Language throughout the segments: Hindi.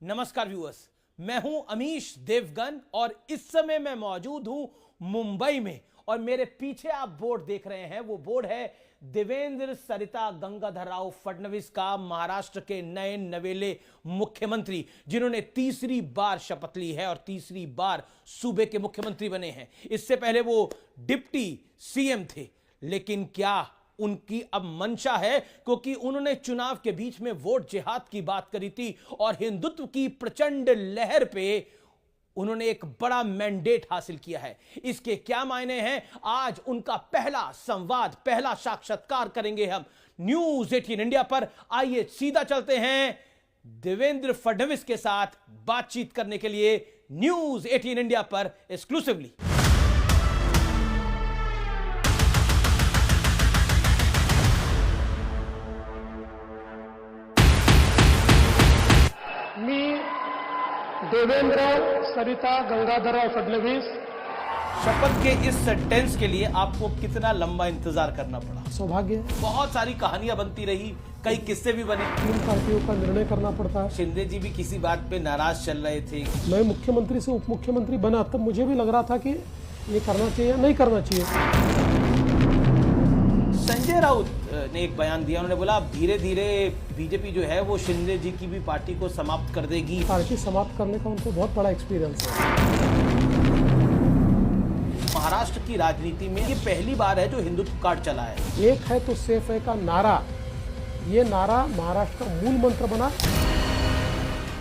नमस्कार व्यूअर्स, मैं हूं अमीश देवगन और इस समय मैं मौजूद हूं मुंबई में। और मेरे पीछे आप बोर्ड देख रहे हैं, वो बोर्ड है देवेंद्र सरिता गंगाधर राव फडणवीस का, महाराष्ट्र के नए नवेले मुख्यमंत्री, जिन्होंने तीसरी बार शपथ ली है और तीसरी बार सूबे के मुख्यमंत्री बने हैं। इससे पहले वो डिप्टी सीएम थे, लेकिन क्या उनकी अब मंशा है, क्योंकि उन्होंने चुनाव के बीच में वोट जिहाद की बात करी थी और हिंदुत्व की प्रचंड लहर पे उन्होंने एक बड़ा मैंडेट हासिल किया है। इसके क्या मायने हैं, आज उनका पहला संवाद, पहला साक्षात्कार करेंगे हम न्यूज 18 इंडिया पर। आइए सीधा चलते हैं देवेंद्र फडणवीस के साथ बातचीत करने के लिए न्यूज 18 इंडिया पर एक्सक्लूसिवली। देवेंद्र सरिता गंगाधरराव फडणवीस। शपथ के इस सेंटेंस के लिए आपको कितना लंबा इंतजार करना पड़ा? सौभाग्य। बहुत सारी कहानियां बनती रही, कई किस्से भी बने। 3 पार्टियों का निर्णय करना पड़ता है। शिंदे जी भी किसी बात पे नाराज चल रहे थे। मैं मुख्यमंत्री से उप मुख्यमंत्री बना तब मुझे भी लग रहा था कि ये करना चाहिए या नहीं करना चाहिए। संजय राउत ने एक बयान दिया, उन्होंने बोला अब धीरे धीरे बीजेपी जो है वो शिंदे जी की भी पार्टी को समाप्त कर देगी। पार्टी समाप्त करने का उनको बहुत बड़ा एक्सपीरियंस है। महाराष्ट्र की राजनीति में ये पहली बार है जो हिंदुत्व कार्ड चला है। एक है तो सेफ है का नारा, ये नारा महाराष्ट्र का मूल मंत्र बना।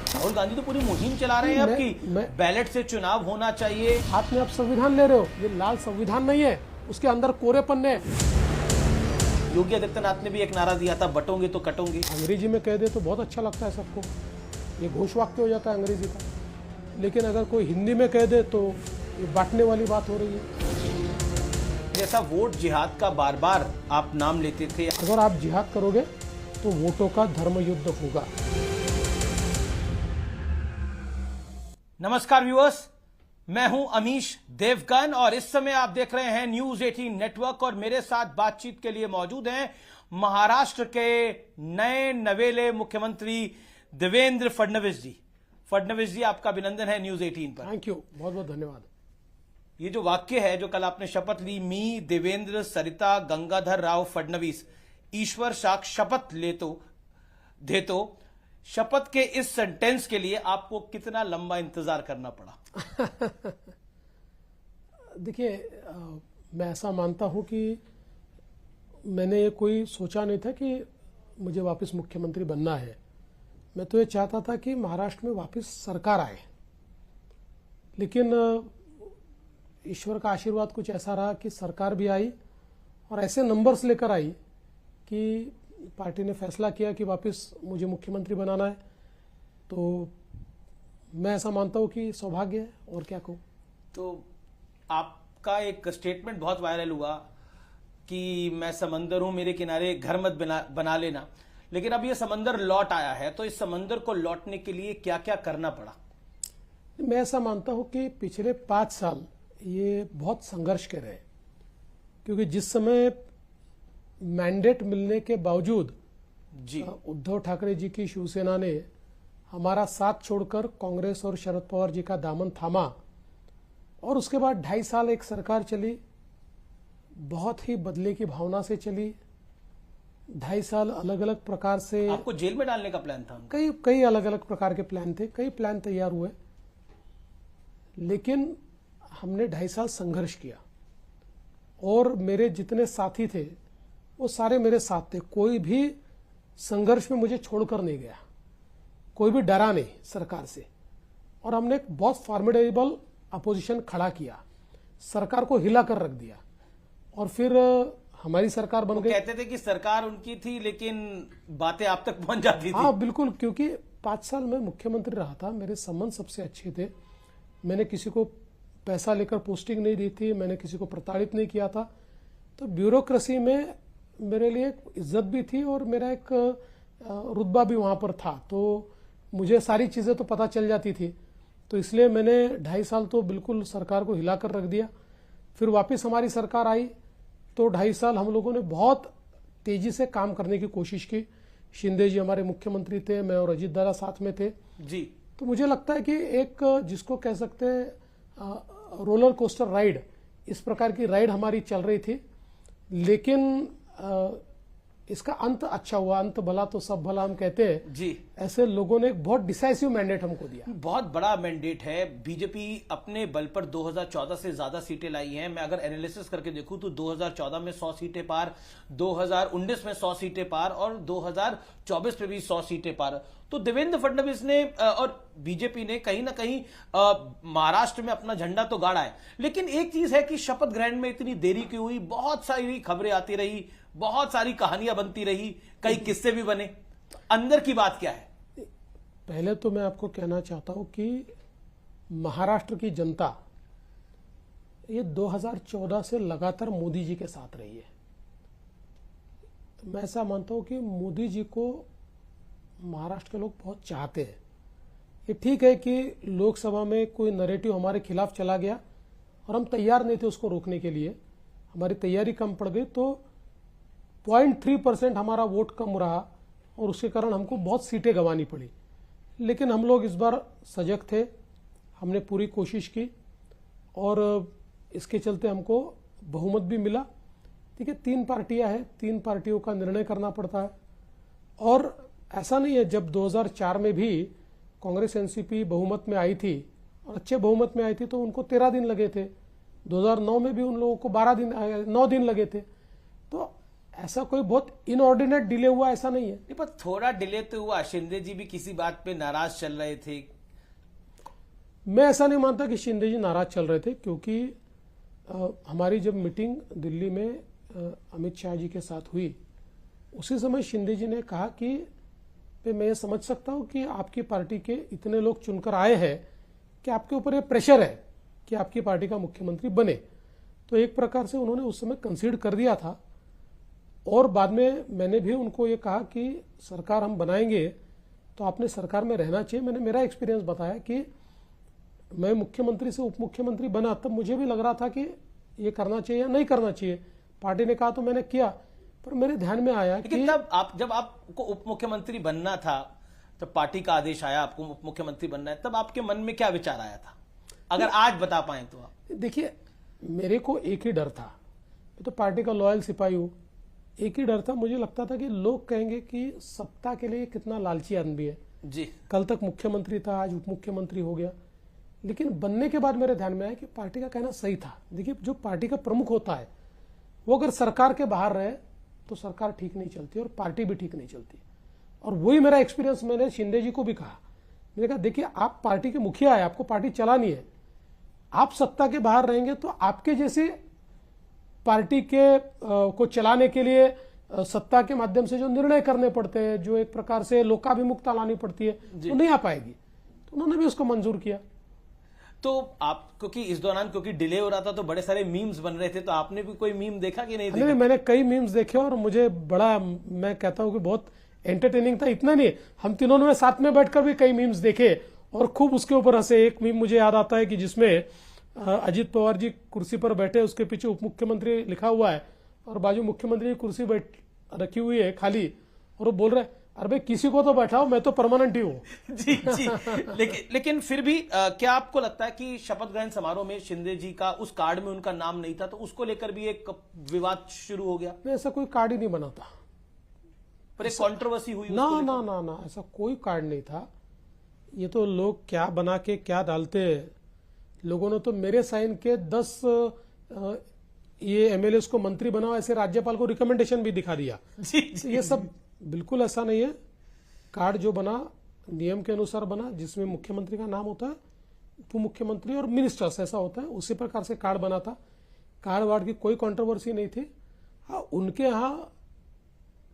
राहुल गांधी तो पूरी मुहिम चला रहे हैं अब की बैलेट से चुनाव होना चाहिए। हाथ में आप संविधान ले रहे हो, ये लाल संविधान नहीं है, उसके अंदर कोरे पन्ने। योगी आदित्यनाथ ने भी एक नारा दिया था, बटोंगे तो कटोंगे। अंग्रेजी में कह दे तो बहुत अच्छा लगता है सबको, ये घोषवाक्य हो जाता है अंग्रेजी का। लेकिन अगर कोई हिंदी में कह दे तो ये बांटने वाली बात हो रही है। जैसा वोट जिहाद का बार बार आप नाम लेते थे, अगर आप जिहाद करोगे तो वोटों का धर्म युद्ध होगा। नमस्कार व्यूअर्स, मैं हूं अमीश देवगन और इस समय आप देख रहे हैं न्यूज 18 नेटवर्क और मेरे साथ बातचीत के लिए मौजूद हैं महाराष्ट्र के नए नवेले मुख्यमंत्री देवेंद्र फडणवीस जी। फडणवीस जी, आपका अभिनंदन है न्यूज 18 पर। थैंक यू, बहुत बहुत धन्यवाद। ये जो वाक्य है जो कल आपने शपथ ली, मी देवेंद्र सरिता गंगाधर राव फडणवीस, ईश्वर साक्ष शपथ ले तो दे तो, शपथ के इस सेंटेंस के लिए आपको कितना लंबा इंतजार करना पड़ा? देखिए, मैं ऐसा मानता हूं कि मैंने ये कोई सोचा नहीं था कि मुझे वापस मुख्यमंत्री बनना है। मैं तो ये चाहता था कि महाराष्ट्र में वापस सरकार आए, लेकिन ईश्वर का आशीर्वाद कुछ ऐसा रहा कि सरकार भी आई और ऐसे नंबर्स लेकर आई कि पार्टी ने फैसला किया कि वापस मुझे मुख्यमंत्री बनाना है। तो मैं ऐसा मानता हूं कि सौभाग्य है, और क्या कहूं। तो आपका एक स्टेटमेंट बहुत वायरल हुआ कि मैं समंदर हूं, मेरे किनारे घर मत बना लेना, लेकिन अब ये समंदर लौट आया है, तो इस समंदर को लौटने के लिए क्या क्या करना पड़ा? मैं ऐसा मानता हूं कि पिछले 5 साल ये बहुत संघर्ष के रहे, क्योंकि जिस समय मैंडेट मिलने के बावजूद जी उद्धव ठाकरे जी की शिवसेना ने हमारा साथ छोड़कर कांग्रेस और शरद पवार जी का दामन थामा, और उसके बाद 2.5 साल एक सरकार चली, बहुत ही बदले की भावना से चली। 2.5 साल अलग अलग प्रकार से आपको जेल में डालने का प्लान था? कई अलग अलग प्रकार के प्लान थे, कई प्लान तैयार हुए, लेकिन हमने 2.5 साल संघर्ष किया और मेरे जितने साथी थे वो सारे मेरे साथ थे। कोई भी संघर्ष में मुझे छोड़कर नहीं गया, कोई भी डरा नहीं सरकार से, और हमने एक बहुत फॉर्मिडेबल अपोजिशन खड़ा किया, सरकार को हिला कर रख दिया, और फिर हमारी सरकार बन गई। कहते थे कि सरकार उनकी थी लेकिन बातें आप तक पहुंच जाती थी। हाँ बिल्कुल, क्योंकि 5 साल में मुख्यमंत्री रहा था, मेरे संबंध सबसे अच्छे थे, मैंने किसी को पैसा लेकर पोस्टिंग नहीं दी थी, मैंने किसी को प्रताड़ित नहीं किया था। तो ब्यूरोक्रेसी में मेरे लिए एक इज्जत भी थी और मेरा एक रुतबा भी वहां पर था, तो मुझे सारी चीजें तो पता चल जाती थी। तो इसलिए मैंने 2.5 साल तो बिल्कुल सरकार को हिलाकर रख दिया। फिर वापस हमारी सरकार आई तो 2.5 साल हम लोगों ने बहुत तेजी से काम करने की कोशिश की। शिंदे जी हमारे मुख्यमंत्री थे, मैं और अजीत दादा साथ में थे जी। तो मुझे लगता है कि एक जिसको कह सकते हैं रोलर कोस्टर राइड, इस प्रकार की राइड हमारी चल रही थी, लेकिन इसका अंत अच्छा हुआ। अंत भला तो सब भला हम कहते हैं जी। ऐसे लोगों ने एक बहुत डिसाइसिव मैंडेट हमको दिया। बहुत बड़ा मैंडेट है। बीजेपी अपने बल पर 2014 से ज्यादा सीटें लाई हैं। मैं अगर एनालिसिस करके देखूं तो 2014 में 100 सीटें पार, 2019 में 100 सीटें पार और 2024 में भी 100 सीटें पार। तो देवेंद्र फडणवीस ने और बीजेपी ने कहीं ना कहीं महाराष्ट्र में अपना झंडा तो गाड़ा है। लेकिन एक चीज है कि शपथ ग्रहण में इतनी देरी क्यों हुई? बहुत सारी खबरें आती रही, बहुत सारी कहानियां बनती रही, कई किस्से भी बने। अंदर की बात क्या है? पहले तो मैं आपको कहना चाहता हूं कि महाराष्ट्र की जनता ये 2014 से लगातार मोदी जी के साथ रही है। मैं ऐसा मानता हूं कि मोदी जी को महाराष्ट्र के लोग बहुत चाहते हैं। ये ठीक है कि लोकसभा में कोई नैरेटिव हमारे खिलाफ चला गया और हम तैयार नहीं थे उसको रोकने के लिए, हमारी तैयारी कम पड़ गई, तो 0.3% हमारा वोट कम रहा और उसके कारण हमको बहुत सीटें गंवानी पड़ी। लेकिन हम लोग इस बार सजग थे, हमने पूरी कोशिश की और इसके चलते हमको बहुमत भी मिला। ठीक है, 3 पार्टियां हैं, 3 पार्टियों का निर्णय करना पड़ता है। और ऐसा नहीं है, जब 2004 में भी कांग्रेस एनसीपी बहुमत में आई थी और अच्छे बहुमत में आई थी तो उनको 13 दिन लगे थे। 2009 में भी उन लोगों को 9 दिन लगे थे। तो ऐसा कोई बहुत इनऑर्डिनेट डिले हुआ ऐसा नहीं है। नहीं, पर थोड़ा डिले तो हुआ। शिंदे जी भी किसी बात पे नाराज चल रहे थे। मैं ऐसा नहीं मानता कि शिंदे जी नाराज चल रहे थे, क्योंकि हमारी जब मीटिंग दिल्ली में अमित शाह जी के साथ हुई, उसी समय शिंदे जी ने कहा कि मैं ये समझ सकता हूं कि आपकी पार्टी के इतने लोग चुनकर आए हैं कि आपके ऊपर ये प्रेशर है कि आपकी पार्टी का मुख्यमंत्री बने। तो एक प्रकार से उन्होंने उस समय कंसीड कर दिया था। और बाद में मैंने भी उनको ये कहा कि सरकार हम बनाएंगे तो आपने सरकार में रहना चाहिए। मैंने मेरा एक्सपीरियंस बताया कि मैं मुख्यमंत्री से उप मुख्यमंत्री बना, तब मुझे भी लग रहा था कि ये करना चाहिए या नहीं करना चाहिए। पार्टी ने कहा तो मैंने किया, पर मेरे ध्यान में आया कि तब जब आपको उप मुख्यमंत्री बनना था, जब पार्टी का आदेश आया आपको उप मुख्यमंत्री बनना है, तब आपके मन में क्या विचार आया था? अगर आज बता पाए तो आप। देखिए, मेरे को एक ही डर था, मैं तो पार्टी का लॉयल सिपाही हूं। एक ही डर था, मुझे लगता था कि लोग कहेंगे कि सत्ता के लिए कितना लालची आदमी है जी। कल तक मुख्यमंत्री था, आज उप मुख्यमंत्री हो गया। लेकिन बनने के बाद मेरे ध्यान में आया कि पार्टी का कहना सही था। देखिए, जो पार्टी का प्रमुख होता है वो अगर सरकार के बाहर रहे तो सरकार ठीक नहीं चलती और पार्टी भी ठीक नहीं चलती। और वही मेरा एक्सपीरियंस मैंने शिंदे जी को भी कहा। मैंने कहा, देखिए, आप पार्टी के मुखिया है, आपको पार्टी चलानी है। आप सत्ता के बाहर रहेंगे तो आपके जैसे पार्टी के को चलाने के लिए सत्ता के माध्यम से जो निर्णय करने पड़ते हैं, जो एक प्रकार से लोकाभिमुखता लानी पड़ती है, वो नहीं आ पाएगी। तो उन्होंने भी उसको मंजूर किया। तो आप, क्योंकि इस दौरान क्योंकि डिले हो रहा था तो बड़े सारे मीम्स बन रहे थे, तो आपने भी कोई मीम देखा कि नहीं देखा? नहीं, मैंने कई मीम्स देखे और मुझे बड़ा, मैं कहता हूं कि बहुत एंटरटेनिंग था। इतना नहीं, हम तीनों ने साथ में बैठकर भी कई मीम्स देखे और खूब उसके ऊपर हंसे। एक मीम मुझे याद आता है कि जिसमें अजित पवार जी कुर्सी पर बैठे, उसके पीछे उप मुख्यमंत्री लिखा हुआ है और बाजू मुख्यमंत्री की कुर्सी रखी हुई है खाली, और वो बोल रहे हैं, अरे भाई किसी को तो बैठाओ, मैं तो परमानेंट ही हूं। जी जी। लेकिन फिर भी क्या आपको लगता है कि शपथ ग्रहण समारोह में शिंदे जी का उस कार्ड में उनका नाम नहीं था, तो उसको लेकर भी एक विवाद शुरू हो गया? ऐसा कोई कार्ड ही नहीं बना था, पर एक कंट्रोवर्सी हुई। ना ना ना ना, ऐसा कोई कार्ड नहीं था। ये तो लोग क्या बना के क्या डालते हैं। लोगों ने तो मेरे साइन के 10 ये एमएलए को मंत्री बनाओ ऐसे राज्यपाल को रिकमेंडेशन भी दिखा दिया। जी, जी, ये सब बिल्कुल ऐसा नहीं है। कार्ड जो बना नियम के अनुसार बना, जिसमें मुख्यमंत्री का नाम होता है, उप मुख्यमंत्री और मिनिस्टर्स ऐसा होता है, उसी प्रकार से कार्ड बना था। कार्ड वार्ड की कोई कंट्रोवर्सी नहीं थी। हाँ, उनके यहाँ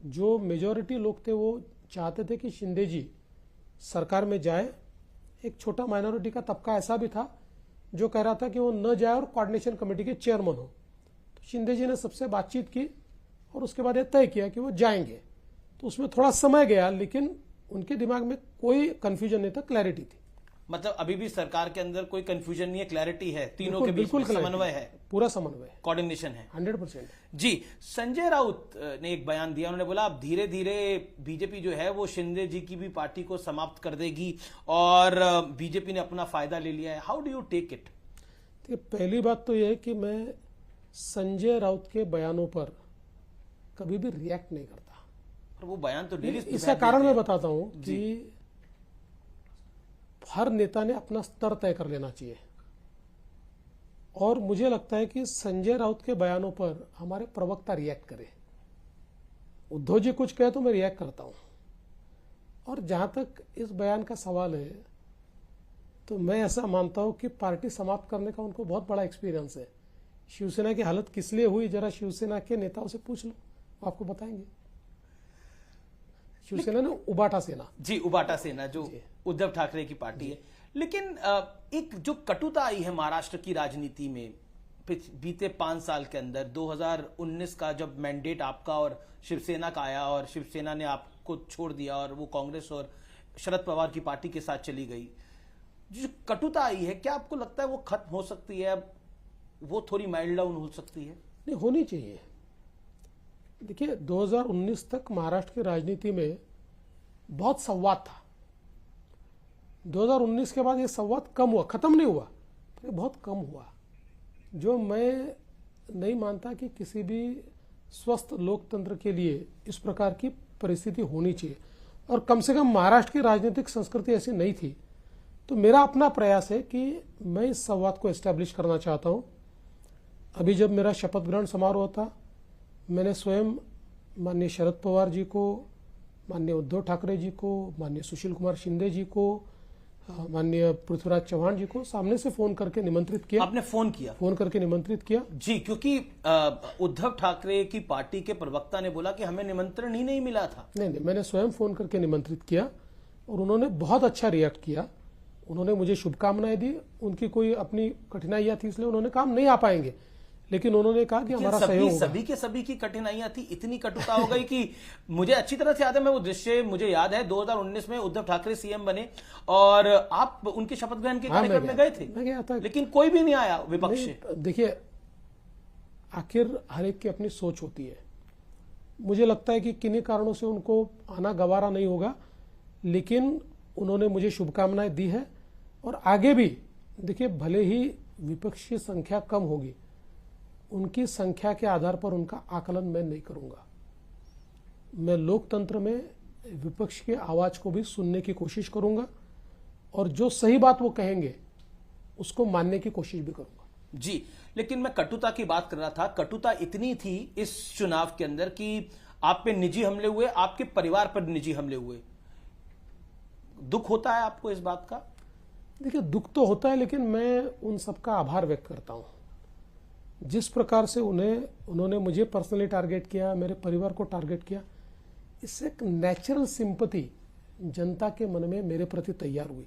जो मेजॉरिटी लोग थे वो चाहते थे कि शिंदे जी सरकार में जाए। एक छोटा माइनॉरिटी का तबका ऐसा भी था जो कह रहा था कि वो न जाए और कोऑर्डिनेशन कमेटी के चेयरमैन हो। तो शिंदे जी ने सबसे बातचीत की और उसके बाद ये तय किया कि वो जाएंगे। तो उसमें थोड़ा समय गया, लेकिन उनके दिमाग में कोई कंफ्यूजन नहीं था, क्लैरिटी थी। मतलब अभी भी सरकार के अंदर कोई कंफ्यूजन नहीं है, क्लैरिटी है, तीनों के बीच बिल्कुल में समन्वय है, पूरा समन्वय, कोऑर्डिनेशन है 100%। जी। संजय राउत ने एक बयान दिया, उन्होंने बोला अब धीरे धीरे बीजेपी जो है वो शिंदे जी की भी पार्टी को समाप्त कर देगी और बीजेपी ने अपना फायदा ले लिया है। How do you take it? देखिए, पहली बात तो यह है कि मैं संजय राउत के बयानों पर कभी भी रिएक्ट नहीं करता। और वो बयान तो डेली इसका कारण मैं बताता हूं कि हर नेता ने अपना स्तर तय कर लेना चाहिए, और मुझे लगता है कि संजय राउत के बयानों पर हमारे प्रवक्ता रिएक्ट करें। उद्धव जी कुछ कहे तो मैं रिएक्ट करता हूं, और जहां तक इस बयान का सवाल है तो मैं ऐसा मानता हूं कि पार्टी समाप्त करने का उनको बहुत बड़ा एक्सपीरियंस है। शिवसेना की हालत किस लिए हुई, जरा शिवसेना के नेताओं से पूछ लो, आपको बताएंगे। शिवसेना ने उबाटा सेना, जी, उबाटा सेना जो उद्धव ठाकरे की पार्टी है। लेकिन एक जो कटुता आई है महाराष्ट्र की राजनीति में बीते 5 साल के अंदर, 2019 का जब मैंडेट आपका और शिवसेना का आया और शिवसेना ने आपको छोड़ दिया और वो कांग्रेस और शरद पवार की पार्टी के साथ चली गई, जो कटुता आई है, क्या आपको लगता है वो खत्म हो सकती है, वो थोड़ी माइल्ड डाउन हो सकती है? नहीं, होनी चाहिए। देखिए, 2019 तक महाराष्ट्र की राजनीति में बहुत संवाद था। 2019 के बाद ये संवाद कम हुआ, खत्म नहीं हुआ, पर बहुत कम हुआ, जो मैं नहीं मानता कि किसी भी स्वस्थ लोकतंत्र के लिए इस प्रकार की परिस्थिति होनी चाहिए, और कम से कम महाराष्ट्र की राजनीतिक संस्कृति ऐसी नहीं थी। तो मेरा अपना प्रयास है कि मैं इस संवाद को एस्टैब्लिश करना चाहता हूं। अभी जब मेरा शपथ ग्रहण समारोह था, मैंने स्वयं माननीय शरद पवार जी को, माननीय उद्धव ठाकरे जी को, माननीय सुशील कुमार शिंदे जी को, माननीय पृथ्वीराज चौहान जी को सामने से फोन करके निमंत्रित किया। आपने फोन किया? फोन करके निमंत्रित किया जी, क्योंकि उद्धव ठाकरे की पार्टी के प्रवक्ता ने बोला कि हमें निमंत्रण ही नहीं मिला था। नहीं, मैंने स्वयं फोन करके निमंत्रित किया और उन्होंने बहुत अच्छा रिएक्ट किया। उन्होंने मुझे शुभकामनाएं दी। उनकी कोई अपनी कठिनाइयां थी, इसलिए उन्होंने कहा हम नहीं आ पाएंगे, लेकिन उन्होंने कहा कि हमारा सहयोग होगा। सभी की कठिनाइयां थी, इतनी कटुता हो गई कि मुझे अच्छी तरह से याद है, मैं वो दृश्य मुझे याद है, 2019 में उद्धव ठाकरे सीएम बने और आप उनके शपथ ग्रहण के कार्यक्रम में गए थे। मैं गया था, लेकिन कोई भी नहीं आया विपक्ष से। देखिए, आखिर हर एक की अपनी सोच होती है। मुझे लगता है कि किन्हीं कारणों से उनको आना गवारा नहीं होगा, लेकिन उन्होंने मुझे शुभकामनाएं दी है। और आगे भी देखिए, भले ही विपक्ष की संख्या कम होगी, उनकी संख्या के आधार पर उनका आकलन मैं नहीं करूंगा। मैं लोकतंत्र में विपक्ष की आवाज को भी सुनने की कोशिश करूंगा, और जो सही बात वो कहेंगे उसको मानने की कोशिश भी करूंगा। जी, लेकिन मैं कटुता की बात कर रहा था। कटुता इतनी थी इस चुनाव के अंदर कि आप पे निजी हमले हुए, आपके परिवार पर निजी हमले हुए। दुख होता है आपको इस बात का? देखिए, दुख तो होता है, लेकिन मैं उन सबका आभार व्यक्त करता हूं। जिस प्रकार से उन्होंने मुझे पर्सनली टारगेट किया, मेरे परिवार को टारगेट किया, इससे एक नेचुरल सिंपैथी जनता के मन में मेरे प्रति तैयार हुई।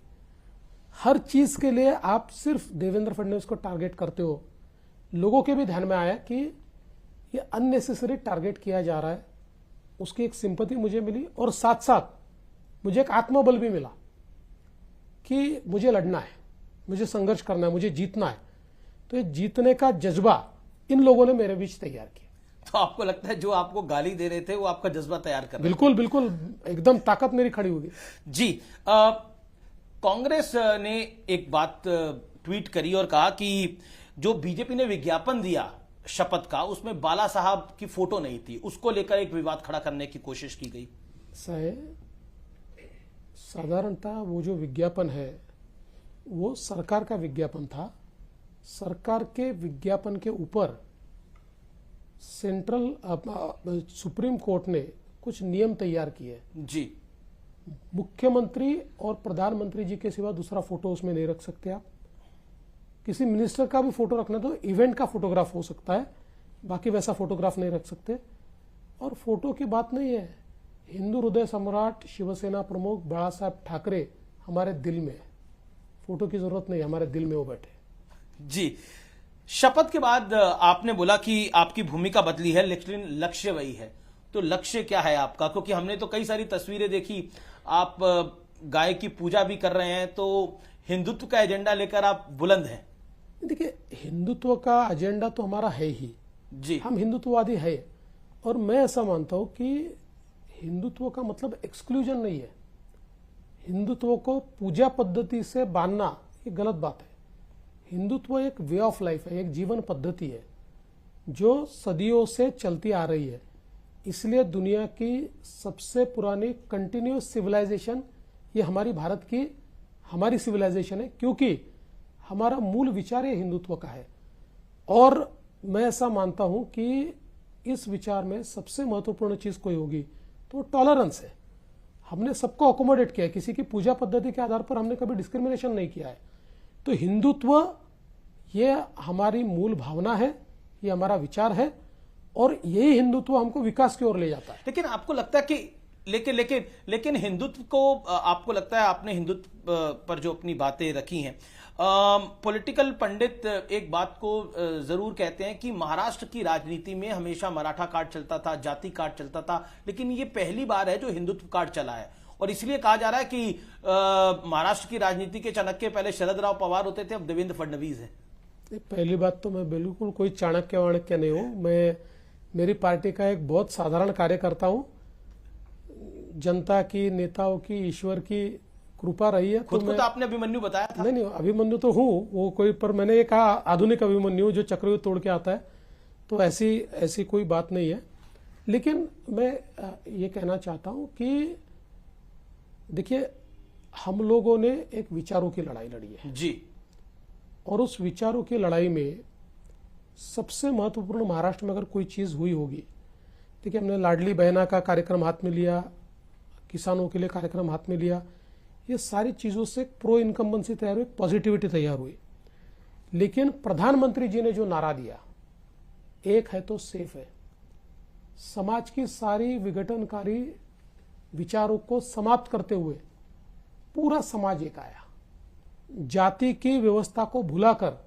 हर चीज के लिए आप सिर्फ देवेंद्र फडणवीस को टारगेट करते हो, लोगों के भी ध्यान में आया कि ये अननेसेसरी टारगेट किया जा रहा है। उसकी एक सिंपैथी मुझे मिली, और साथ साथ मुझे एक आत्मबल भी मिला कि मुझे लड़ना है, मुझे संघर्ष करना है, मुझे जीतना है। तो ये जीतने का जज्बा इन लोगों ने मेरे बीच तैयार किया। तो आपको लगता है जो आपको गाली दे रहे थे वो आपका जज्बा तैयार कर रहे थे? बिल्कुल बिल्कुल, एकदम ताकत मेरी खड़ी होगी। जी, कांग्रेस ने एक बात ट्वीट करी और कहा कि जो बीजेपी ने विज्ञापन दिया शपथ का, उसमें बाला साहब की फोटो नहीं थी, उसको लेकर एक विवाद खड़ा करने की कोशिश की गई। साधारणतः वो जो विज्ञापन है वो सरकार का विज्ञापन था। सरकार के विज्ञापन के ऊपर सुप्रीम कोर्ट ने कुछ नियम तैयार किए। जी, मुख्यमंत्री और प्रधानमंत्री जी के सिवा दूसरा फोटो उसमें नहीं रख सकते आप। किसी मिनिस्टर का भी फोटो रखना तो इवेंट का फोटोग्राफ हो सकता है, बाकी वैसा फोटोग्राफ नहीं रख सकते। और फोटो की बात नहीं है, हिंदू हृदय सम्राट शिवसेना प्रमुख बाला साहब ठाकरे हमारे दिल में, फोटो की जरूरत नहीं, हमारे दिल में वो बैठे। जी, शपथ के बाद आपने बोला कि आपकी भूमिका बदली है, लेकिन लक्ष्य वही है। तो लक्ष्य क्या है आपका? क्योंकि हमने तो कई सारी तस्वीरें देखी, आप गाय की पूजा भी कर रहे हैं, तो हिंदुत्व का एजेंडा लेकर आप बुलंद हैं। देखिए, हिंदुत्व का एजेंडा तो हमारा है ही जी। हम हिंदुत्ववादी है, और मैं ऐसा मानता हूं कि हिंदुत्व का मतलब एक्सक्लूजन नहीं है। हिंदुत्व को पूजा पद्धति से बांधना ये गलत बात है। हिंदुत्व एक वे ऑफ लाइफ है, एक जीवन पद्धति है जो सदियों से चलती आ रही है। इसलिए दुनिया की सबसे पुरानी कंटिन्यूस सिविलाइजेशन ये हमारी भारत की हमारी सिविलाइजेशन है, क्योंकि हमारा मूल विचार ये हिंदुत्व का है। और मैं ऐसा मानता हूं कि इस विचार में सबसे महत्वपूर्ण चीज कोई होगी तो टॉलरेंस है। हमने सबको अकोमोडेट किया है, किसी की पूजा पद्धति के आधार पर हमने कभी डिस्क्रिमिनेशन नहीं किया है। तो हिंदुत्व ये हमारी मूल भावना है, ये हमारा विचार है, और यही हिंदुत्व हमको विकास की ओर ले जाता है। लेकिन आपको लगता है कि लेकिन हिंदुत्व को, आपको लगता है, आपने हिंदुत्व पर जो अपनी बातें रखी हैं, पॉलिटिकल पंडित एक बात को जरूर कहते हैं कि महाराष्ट्र की राजनीति में हमेशा मराठा कार्ड चलता था, जाति कार्ड चलता था, लेकिन ये पहली बार है जो हिंदुत्व कार्ड चला है। और इसलिए कहा जा रहा है कि महाराष्ट्र की राजनीति के चाणक्य पहले शरद राव पवार होते थे, अब देवेंद्र फडणवीस है। पहली बात तो मैं बिल्कुल कोई चाणक्य वाणक्य नहीं हूं। मैं मेरी पार्टी का एक बहुत साधारण कार्यकर्ता हूं। जनता की, नेताओं की, ईश्वर की कृपा रही है। खुद को तो आपने अभिमन्यु बताया था। नहीं, अभिमन्यु तो हूं वो कोई, पर मैंने ये कहा आधुनिक अभिमन्यु जो चक्रव्यूह तोड़ के आता है, तो ऐसी कोई बात नहीं है। लेकिन मैं ये कहना चाहता हूं कि देखिए, हम लोगों ने एक विचारों की लड़ाई लड़ी है जी, और उस विचारों की लड़ाई में सबसे महत्वपूर्ण महाराष्ट्र में अगर कोई चीज हुई होगी, देखिए, हमने लाडली बहना का कार्यक्रम हाथ में लिया, किसानों के लिए कार्यक्रम हाथ में लिया। ये सारी चीजों से प्रो इनकम्बेंसी तैयार हुई, पॉजिटिविटी तैयार हुई। लेकिन प्रधानमंत्री जी ने जो नारा दिया, एक है तो सेफ है, समाज की सारी विघटनकारी विचारों को समाप्त करते हुए पूरा समाज एक आया। जाति की व्यवस्था को भुलाकर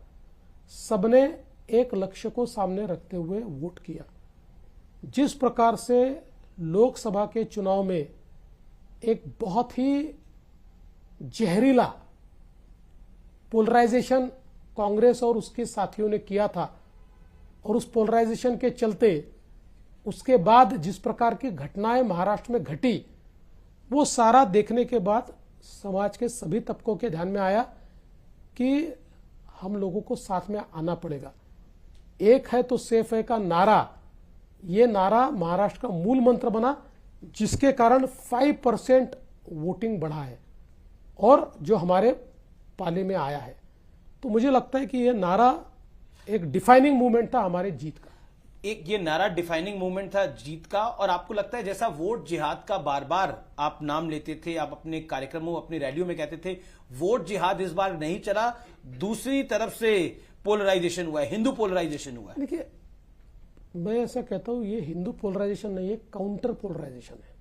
सबने एक लक्ष्य को सामने रखते हुए वोट किया। जिस प्रकार से लोकसभा के चुनाव में एक बहुत ही जहरीला पोलराइजेशन कांग्रेस और उसके साथियों ने किया था, और उस पोलराइजेशन के चलते उसके बाद जिस प्रकार की घटनाएं महाराष्ट्र में घटी, वो सारा देखने के बाद समाज के सभी तबकों के ध्यान में आया कि हम लोगों को साथ में आना पड़ेगा। एक है तो सेफ है का नारा, ये नारा महाराष्ट्र का मूल मंत्र बना, जिसके कारण 5% वोटिंग बढ़ा है और जो हमारे पाले में आया है। तो मुझे लगता है कि ये नारा एक डिफाइनिंग मूवमेंट था हमारे जीत का। एक ये नारा डिफाइनिंग मूवमेंट था जीत का। और आपको लगता है जैसा वोट जिहाद का बार बार आप नाम लेते थे, आप अपने कार्यक्रमों, अपनी रैलियों में कहते थे, वोट जिहाद इस बार नहीं चला, दूसरी तरफ से पोलराइजेशन हुआ है, हिंदू पोलराइजेशन हुआ है। देखिए, मैं ऐसा कहता हूं, ये हिंदू पोलराइजेशन नहीं है, काउंटर पोलराइजेशन है।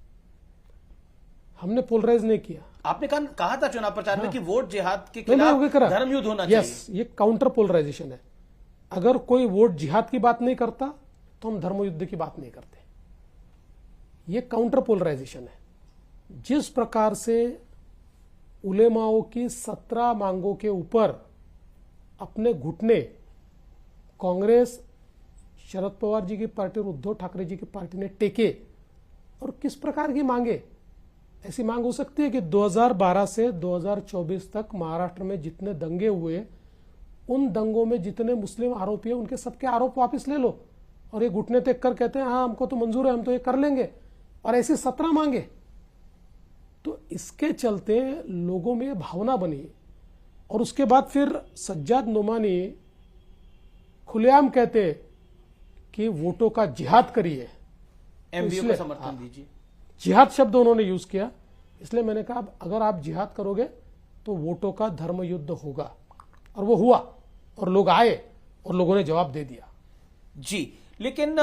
हमने पोलराइज नहीं किया। आपने कहा था चुनाव प्रचार में कि वोट जिहाद के खिलाफ धर्म युद्ध होना चाहिए। यस, ये काउंटर पोलराइजेशन है। अगर कोई वोट जिहाद की बात नहीं करता तो हम धर्म युद्ध की बात नहीं करते। ये काउंटर पोलराइजेशन है। जिस प्रकार से उलेमाओं की 17 मांगों के ऊपर अपने घुटने कांग्रेस, शरद पवार जी की पार्टी और उद्धव ठाकरे जी की पार्टी ने टेके, और किस प्रकार की मांगे, ऐसी मांग हो सकती है कि 2012 से 2024 तक महाराष्ट्र में जितने दंगे हुए, उन दंगों में जितने मुस्लिम आरोपी हैं उनके सबके आरोप वापस ले लो, और ये घुटने टेक कर कहते हैं हाँ हमको तो मंजूर है, हम तो ये कर लेंगे, और ऐसी 17 मांगे। तो इसके चलते लोगों में भावना बनी, और उसके बाद फिर सज्जाद नोमानी खुलेआम कहते कि वोटों का जिहाद करिए, एमबीओ को समर्थन दीजिए। जिहाद शब्द उन्होंने यूज किया। इसलिए मैंने कहा अगर आप जिहाद करोगे तो वोटों का धर्म युद्ध होगा, और वो हुआ, और लोग आए और लोगों ने जवाब दे दिया। जी, लेकिन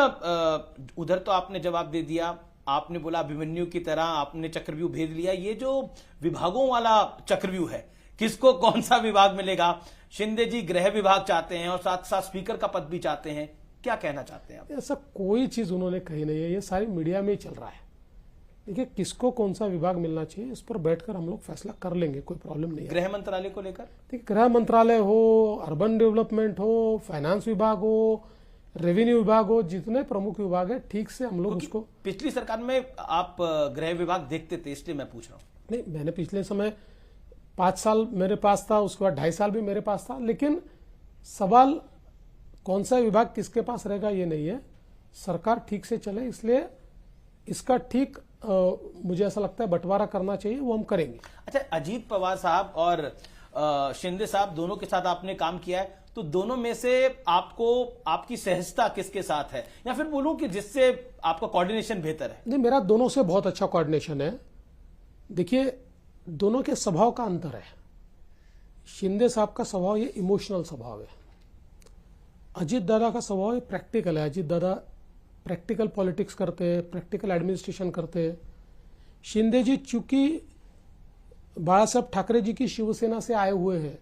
उधर तो आपने जवाब दे दिया, आपने बोला अभिमन्यु की तरह आपने चक्रव्यूह भेद लिया। ये जो विभागों वाला चक्रव्यूह है, किसको कौन सा विभाग मिलेगा? शिंदे जी गृह विभाग चाहते हैं और साथ साथ स्पीकर का पद भी चाहते हैं, क्या कहना चाहते हैं आप? ऐसा कोई चीज उन्होंने कही नहीं है, ये सारी मीडिया में ही चल रहा है। देखिए, किसको कौन सा विभाग मिलना चाहिए इस पर बैठकर हम लोग फैसला कर लेंगे, कोई प्रॉब्लम नहीं है। गृह मंत्रालय को लेकर देखिए, गृह मंत्रालय हो, अर्बन डेवलपमेंट हो, फाइनेंस विभाग हो, रेवेन्यू विभाग हो, जितने प्रमुख विभाग है ठीक से हम लोग उसको। पिछली सरकार में आप गृह विभाग देखते थे, इसलिए मैं पूछ रहा हूँ। नहीं, मैंने पिछले समय 5 साल मेरे पास था, उसके बाद 2.5 साल भी मेरे पास था, लेकिन सवाल कौन सा विभाग किसके पास रहेगा ये नहीं है। सरकार ठीक से चले, इसलिए इसका ठीक मुझे ऐसा लगता है बंटवारा करना चाहिए, वो हम करेंगे। अच्छा, अजीत पवार साहब और शिंदे साहब दोनों के साथ आपने काम किया है, तो दोनों में से आपको आपकी सहजता किसके साथ है, या फिर बोलूं कि जिससे आपका कोऑर्डिनेशन बेहतर है? नहीं, मेरा दोनों से बहुत अच्छा कोऑर्डिनेशन है। देखिए, दोनों के स्वभाव का अंतर है। शिंदे साहब का स्वभाव ये इमोशनल स्वभाव है, अजीत दादा का स्वभाव ये प्रैक्टिकल है। अजीत दादा प्रैक्टिकल पॉलिटिक्स करते हैं, प्रैक्टिकल एडमिनिस्ट्रेशन करते हैं। शिंदे जी चूंकि बाला साहब ठाकरे जी की शिवसेना से आए हुए हैं,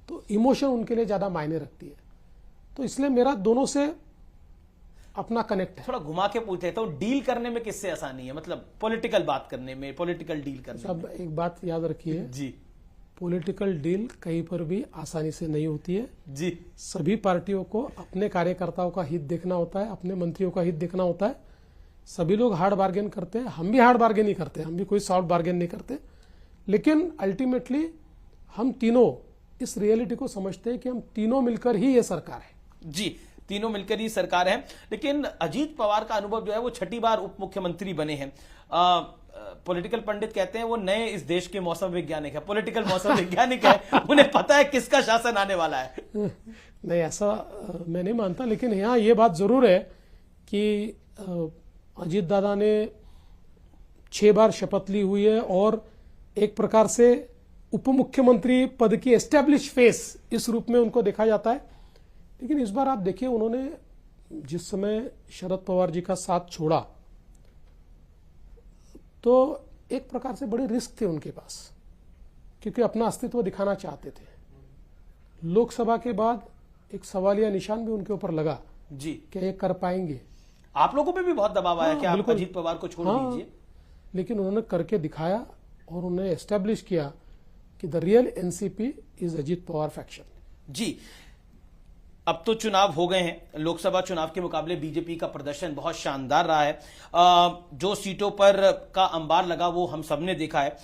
तो इमोशन उनके लिए ज्यादा मायने रखती है, तो इसलिए मेरा दोनों से अपना कनेक्ट है। थोड़ा घुमा के पूछ लेता हूं, डील करने में किससे आसानी है, मतलब पॉलिटिकल बात करने में, पॉलिटिकल डील करने सब एक बात याद रखिए जी, पॉलिटिकल डील कहीं पर भी आसानी से नहीं होती है जी। सभी पार्टियों को अपने कार्यकर्ताओं का हित देखना होता है, अपने मंत्रियों का हित देखना होता है। सभी लोग हार्ड बार्गेन करते हैं, हम भी हार्ड बार्गेन ही करते हैं, हम भी कोई सॉफ्ट बार्गेन नहीं करते, लेकिन अल्टीमेटली हम तीनों इस रियलिटी को समझते हैं कि हम तीनों मिलकर ही ये सरकार है। जी, तीनों मिलकर ही सरकार है। लेकिन अजीत पवार का अनुभव जो है वो 6ठी बार उप मुख्यमंत्री बने हैं। पॉलिटिकल पंडित कहते हैं वो नए इस देश के मौसम वैज्ञानिक है, पॉलिटिकल मौसम वैज्ञानिक है, उन्हें पता है किसका शासन आने वाला है। नहीं, ऐसा मैं नहीं मानता, लेकिन यहाँ ये बात जरूर है कि अजीत दादा ने 6 बार शपथ ली हुई है और एक प्रकार से उप मुख्यमंत्री पद की एस्टैब्लिश फेस इस रूप में उनको देखा जाता है। लेकिन इस बार आप देखिए, उन्होंने जिस समय शरद पवार जी का साथ छोड़ा, तो एक प्रकार से बड़े रिस्क थे उनके पास, क्योंकि अपना अस्तित्व दिखाना चाहते थे। लोकसभा के बाद एक सवालिया निशान भी उनके ऊपर लगा जी, क्या ये कर पाएंगे। आप लोगों पे भी बहुत दबाव आया कि आप बिल्कुल। अजीत पवार को छोड़ दीजिए। लेकिन उन्होंने करके दिखाया और उन्होंने एस्टेब्लिश किया कि the real NCP is Ajit Pawar faction. जी, अब तो चुनाव हो गए हैं, लोकसभा चुनाव के मुकाबले बीजेपी का प्रदर्शन बहुत शानदार रहा है। जो सीटों पर का अंबार लगा वो हम सबने देखा है।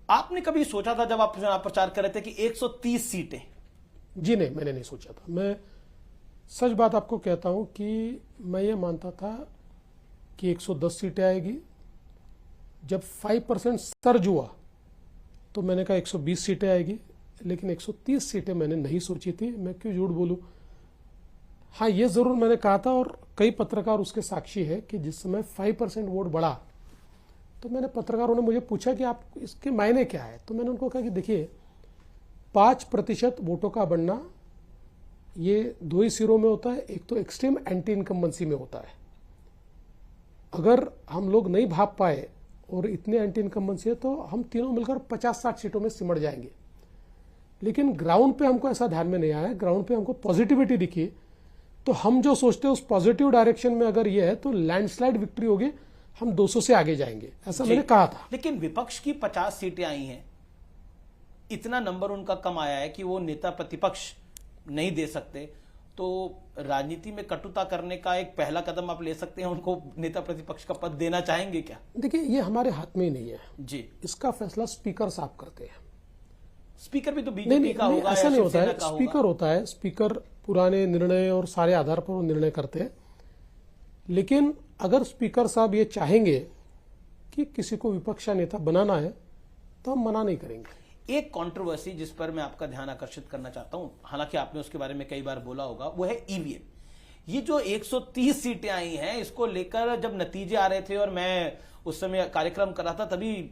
आपने कभी सोचा था जब आप चुनाव प्रचार कर रहे थे कि 130 सीटें? जी नहीं, मैंने नहीं सोचा था। मैं सच बात आपको कहता हूं कि मैं ये मानता था कि 110 सीटें आएगी। जब 5% सर्ज हुआ तो मैंने कहा 120 सीटें आएगी, लेकिन 130 सीटें मैंने नहीं सोची थी। मैं क्यों झूठ बोलूं। हाँ, ये जरूर मैंने कहा था और कई पत्रकार उसके साक्षी है कि जिस समय 5% वोट बढ़ा तो मैंने पत्रकारों ने मुझे पूछा कि आप इसके मायने क्या है, तो मैंने उनको कहा कि देखिए 5% वोटों का बढ़ना ये 2 ही सिरों में होता है। एक तो एक्सट्रीम एंटी इनकम्बेंसी में होता है। अगर हम लोग नहीं भाप पाए और इतने एंटी इनकम्बेंसी है तो हम तीनों मिलकर 50-60 सीटों में सिमट जाएंगे। लेकिन ग्राउंड पे हमको ऐसा ध्यान में नहीं आया, ग्राउंड पे हमको पॉजिटिविटी दिखी, तो हम जो सोचते हैं उस पॉजिटिव डायरेक्शन में अगर ये है तो लैंडस्लाइड विक्ट्री होगी, हम 200 से आगे जाएंगे, ऐसा मैंने कहा था। लेकिन विपक्ष की 50 सीटें आई हैं, इतना नंबर उनका कम आया है कि वो नेता प्रतिपक्ष नहीं दे सकते, तो राजनीति में कटुता करने का एक पहला कदम आप ले सकते हैं, उनको नेता प्रतिपक्ष का पद देना चाहेंगे क्या? देखिए, ये हमारे हाथ में ही नहीं है जी, इसका फैसला स्पीकर साहब करते हैं। स्पीकर भी तो नहीं, बीजेपी का होगा, ऐसा या नहीं होता शिवसेना है। का होगा? स्पीकर होता है, स्पीकर पुराने निर्णय और सारे आधार पर वो निर्णय करते हैं। लेकिन अगर स्पीकर साहब ये चाहेंगे कि किसी को विपक्ष का नेता बनाना है तो हम मना नहीं करेंगे। एक कंट्रोवर्सी जिस पर मैं आपका ध्यान आकर्षित करना चाहता हूं, हालांकि आपने उसके बारे में कई बार बोला होगा, वो है ईवीएम। ये जो 130 सीटें आई हैं, इसको लेकर जब नतीजे आ रहे थे और मैं उस समय कार्यक्रम कर रहा था, तभी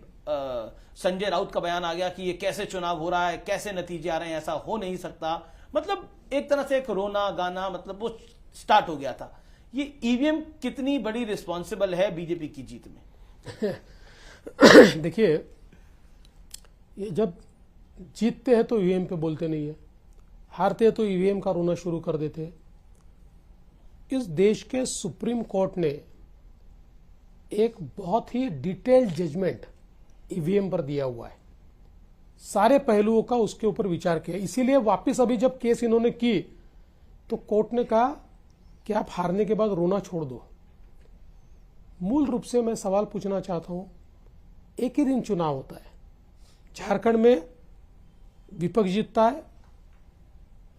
संजय राउत का बयान आ गया कि ये कैसे चुनाव हो रहा है, कैसे नतीजे आ रहे हैं, ऐसा हो नहीं सकता। मतलब एक तरह से एक रोना गाना, मतलब वो स्टार्ट हो गया था। ये ईवीएम कितनी बड़ी रिस्पॉन्सिबल है बीजेपी की जीत में? देखिए, ये जब जीतते हैं तो ईवीएम पे बोलते नहीं है, हारते हैं तो ईवीएम का रोना शुरू कर देते हैं। इस देश के सुप्रीम कोर्ट ने एक बहुत ही डिटेल्ड जजमेंट ईवीएम पर दिया हुआ है, सारे पहलुओं का उसके ऊपर विचार किया। इसीलिए वापस अभी जब केस इन्होंने की तो कोर्ट ने कहा कि आप हारने के बाद रोना छोड़ दो। मूल रूप से मैं सवाल पूछना चाहता हूं, एक ही दिन चुनाव होता है, झारखंड में विपक्ष जीतता है,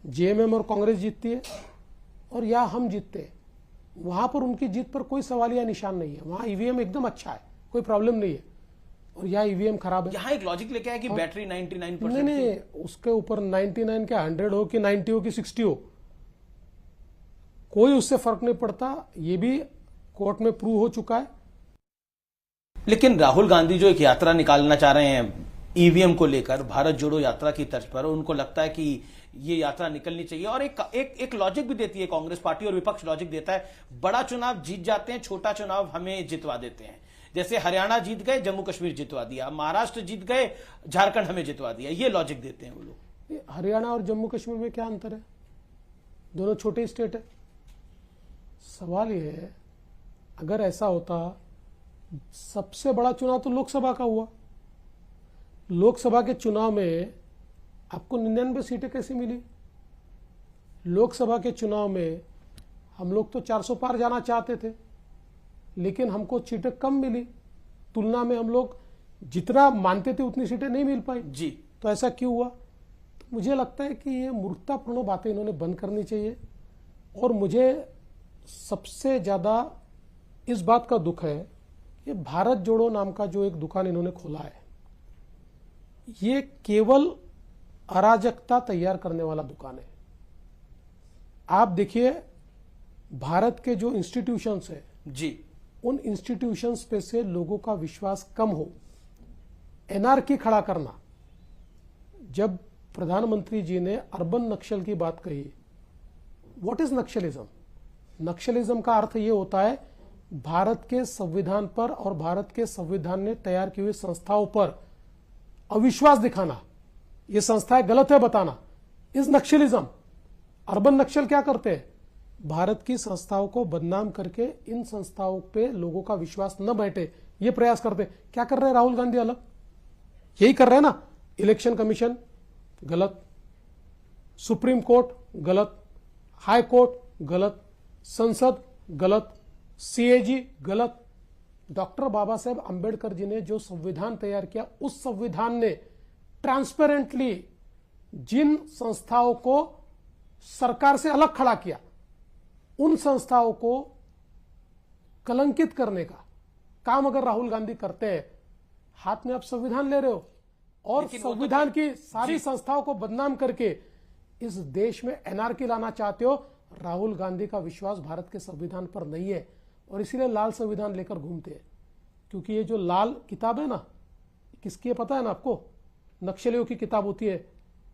जेएमएम और कांग्रेस जीतती है, और या हम जीतते हैं। वहां पर उनकी जीत पर कोई सवाल या निशान नहीं है, वहां ईवीएम एकदम अच्छा है, कोई प्रॉब्लम नहीं है, और यहाँ ईवीएम खराब है। यहाँ एक लॉजिक लेके आया कि बैटरी 99% नहीं, उसके ऊपर 99 क्या 100 हो कि 90 हो कि 60 हो, कोई उससे फर्क नहीं पड़ता। ये भी कोर्ट में प्रूव हो चुका है। लेकिन राहुल गांधी जो एक यात्रा निकालना चाह रहे हैं ईवीएम को लेकर, भारत जोड़ो यात्रा की तर्ज पर, उनको लगता है कि ये यात्रा निकलनी चाहिए, और एक लॉजिक भी देती है कांग्रेस पार्टी और विपक्ष लॉजिक देता है, बड़ा चुनाव जीत जाते हैं, छोटा चुनाव हमें जितवा देते हैं। जैसे हरियाणा जीत गए, जम्मू कश्मीर जितवा दिया, महाराष्ट्र जीत गए, झारखंड हमें जितवा दिया, ये लॉजिक देते हैं वो लोग। हरियाणा और जम्मू कश्मीर में क्या अंतर है? दोनों छोटे स्टेट है। सवाल यह है, अगर ऐसा होता, सबसे बड़ा चुनाव तो लोकसभा का हुआ, लोकसभा के चुनाव में आपको 99 सीटें कैसे मिली? लोकसभा के चुनाव में हम लोग तो 400 पार जाना चाहते थे, लेकिन हमको सीटें कम मिली, तुलना में हम लोग जितना मानते थे उतनी सीटें नहीं मिल पाई जी। तो ऐसा क्यों हुआ? तो मुझे लगता है कि ये मूर्खतापूर्ण बातें इन्होंने बंद करनी चाहिए। और मुझे सबसे ज्यादा इस बात का दुख है कि भारत जोड़ो नाम का जो एक दुकान इन्होंने खोला है, ये केवल अराजकता तैयार करने वाला दुकान है। आप देखिए, भारत के जो इंस्टीट्यूशंस है जी, उन इंस्टीट्यूशंस पे से लोगों का विश्वास कम हो, एनआरकी खड़ा करना। जब प्रधानमंत्री जी ने अर्बन नक्सल की बात कही, व्हाट इज नक्सलिज्म? नक्सलिज्म का अर्थ यह होता है भारत के संविधान पर और भारत के संविधान ने तैयार की हुई संस्थाओं पर अविश्वास दिखाना, ये संस्थाएं गलत है बताना, इस नक्सलिज्म। अर्बन नक्सल क्या करते हैं? भारत की संस्थाओं को बदनाम करके इन संस्थाओं पे लोगों का विश्वास न बैठे, ये प्रयास करते हैं। क्या कर रहे हैं राहुल गांधी? अलग यही कर रहे हैं ना। इलेक्शन कमीशन गलत, सुप्रीम कोर्ट गलत, हाई कोर्ट गलत, संसद गलत, सीएजी गलत। डॉक्टर बाबा साहेब अंबेडकर जी ने जो संविधान तैयार किया, उस संविधान ने ट्रांसपेरेंटली जिन संस्थाओं को सरकार से अलग खड़ा किया, उन संस्थाओं को कलंकित करने का काम अगर राहुल गांधी करते हैं, हाथ में आप संविधान ले रहे हो और संविधान की सारी संस्थाओं को बदनाम करके इस देश में एनआरकी लाना चाहते हो। राहुल गांधी का विश्वास भारत के संविधान पर नहीं है और इसीलिए लाल संविधान लेकर घूमते हैं। क्योंकि ये जो लाल किताब है ना, किसकी है पता है ना आपको? नक्सलियों की किताब होती है।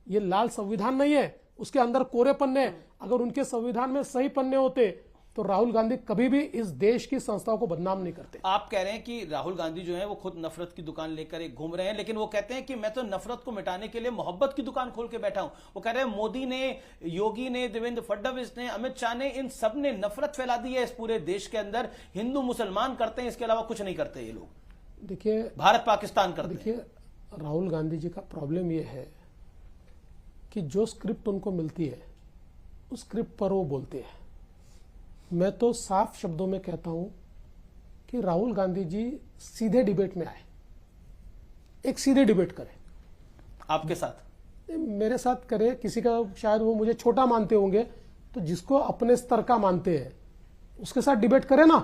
ये लाल संविधान नहीं है, उसके अंदर कोरे पन्ने। अगर उनके संविधान में सही पन्ने होते तो राहुल गांधी कभी भी इस देश की संस्थाओं को बदनाम नहीं करते। आप कह रहे हैं कि राहुल गांधी जो है वो खुद नफरत की दुकान लेकर एक घूम रहे हैं, लेकिन वो कहते हैं कि मैं तो नफरत को मिटाने के लिए मोहब्बत की दुकान खोल के बैठा हूं। वो कह रहे हैं मोदी ने, योगी ने, देवेंद्र फडणवीस ने, अमित शाह ने, इन सब ने नफरत फैला दी है इस पूरे देश के अंदर। हिंदू मुसलमान करते हैं, इसके अलावा कुछ नहीं करते ये लोग। देखिए, भारत पाकिस्तान करते हैं। देखिए, राहुल गांधी जी का प्रॉब्लम यह है कि जो स्क्रिप्ट उनको मिलती है उस स्क्रिप्ट पर वो बोलते हैं। मैं तो साफ शब्दों में कहता हूं कि राहुल गांधी जी सीधे डिबेट में आए, एक सीधे डिबेट करें। आपके साथ? मेरे साथ करे, किसी का शायद वो मुझे छोटा मानते होंगे, तो जिसको अपने स्तर का मानते हैं उसके साथ डिबेट करें ना।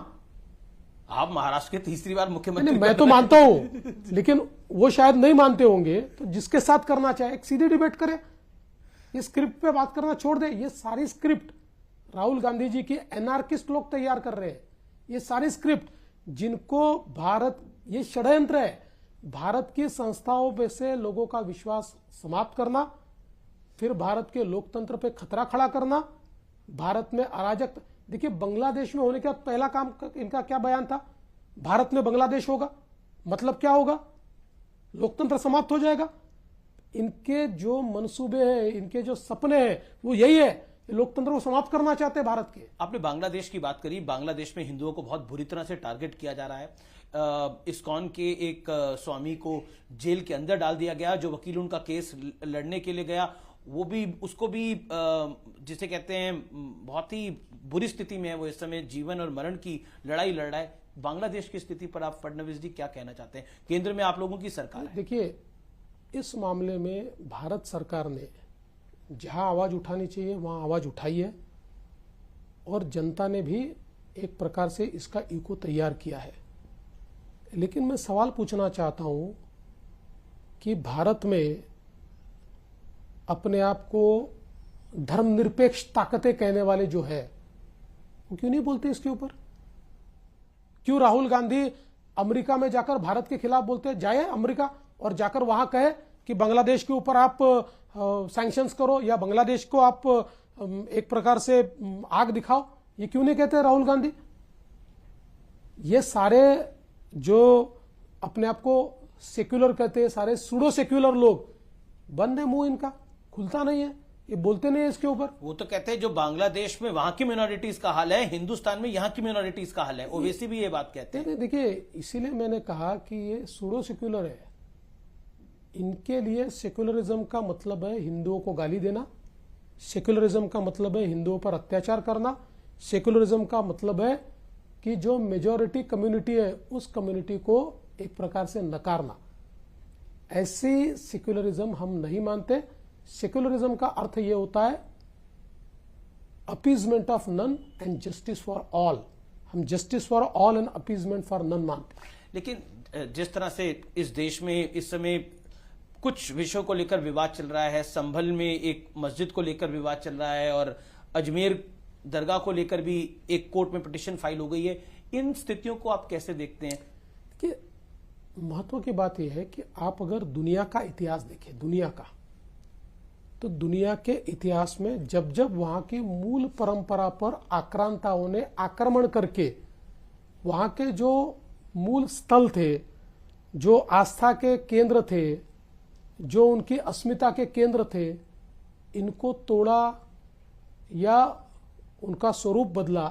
आप महाराष्ट्र के तीसरी बार मुख्यमंत्री? मैं तो मानता हूं, लेकिन वो शायद नहीं मानते होंगे, तो जिसके साथ करना चाहे एक सीधी डिबेट करें। ये स्क्रिप्ट पे बात करना छोड़ दे। ये सारी स्क्रिप्ट राहुल गांधी जी की एनार्किस्ट लोग तैयार कर रहे हैं। ये सारी स्क्रिप्ट जिनको भारत, ये षड्यंत्र है भारत की संस्थाओं पे से लोगों का विश्वास समाप्त करना, फिर भारत के लोकतंत्र पे खतरा खड़ा करना, भारत में अराजक। देखिए, बांग्लादेश में होने के बाद पहला काम इनका क्या बयान था? भारत में बांग्लादेश होगा, मतलब क्या होगा? लोकतंत्र समाप्त हो जाएगा। इनके जो मंसूबे हैं, इनके जो सपने हैं, वो यही है ये लोकतंत्र को समाप्त करना चाहते हैं भारत के। आपने बांग्लादेश की बात करी। बांग्लादेश में हिंदुओं को बहुत बुरी तरह से टारगेट किया जा रहा है। इस्कॉन के एक स्वामी को जेल के अंदर डाल दिया गया। जो वकील उनका केस लड़ने के लिए गया वो भी, उसको भी जिसे कहते हैं बहुत ही बुरी स्थिति में है। वो इस समय जीवन और मरण की लड़ाई लड़ रहा है। बांग्लादेश की स्थिति पर आप फडणवीस जी क्या कहना चाहते हैं? केंद्र में आप लोगों की सरकार है। देखिए, इस मामले में भारत सरकार ने जहां आवाज उठानी चाहिए वहां आवाज उठाई है और जनता ने भी एक प्रकार से इसका इको तैयार किया है। लेकिन मैं सवाल पूछना चाहता हूं कि भारत में अपने आप को धर्मनिरपेक्ष ताकतें कहने वाले जो है वो क्यों नहीं बोलते इसके ऊपर? क्यों राहुल गांधी अमेरिका में जाकर भारत के खिलाफ बोलते हैं? जाए अमेरिका और जाकर वहां कहे कि बांग्लादेश के ऊपर आप सैंक्शंस करो या बांग्लादेश को आप एक प्रकार से आग दिखाओ। ये क्यों नहीं कहते राहुल गांधी? ये सारे जो अपने आप को सेक्युलर कहते हैं, सारे सूडो सेक्युलर लोग, बंद है मुंह, इनका खुलता नहीं है, ये बोलते नहीं है इसके ऊपर। वो तो कहते हैं जो बांग्लादेश में वहां की मिनोरिटीज का हाल है, हिंदुस्तान में यहां की मिनोरिटीज का हाल है। ओवैसी भी ये बात कहते हैं। देखिए, इसीलिए मैंने कहा कि ये सूडो सेक्युलर है। इनके लिए सेक्युलरिज्म का मतलब है हिंदुओं को गाली देना, सेक्युलरिज्म का मतलब है हिंदुओं पर अत्याचार करना, सेक्युलरिज्म का मतलब है कि जो मेजॉरिटी कम्युनिटी है उस कम्युनिटी को एक प्रकार से नकारना। ऐसी सेक्युलरिज्म हम नहीं मानते। सेक्युलरिज्म का अर्थ ये होता है appeasement of none and justice for all. हम justice for all and appeasement for none मानते। लेकिन जिस तरह से इस देश में इस समय कुछ विषयों को लेकर विवाद चल रहा है, संभल में एक मस्जिद को लेकर विवाद चल रहा है और अजमेर दरगाह को लेकर भी एक कोर्ट में पिटीशन फाइल हो गई है, इन स्थितियों को आप कैसे देखते हैं? कि महत्व की बात यह है कि आप अगर दुनिया का इतिहास देखें, दुनिया का, तो दुनिया के इतिहास में जब जब वहां की मूल परंपरा पर आक्रांताओं ने आक्रमण करके वहां के जो मूल स्थल थे, जो आस्था के केंद्र थे, जो उनकी अस्मिता के केंद्र थे, इनको तोड़ा या उनका स्वरूप बदला,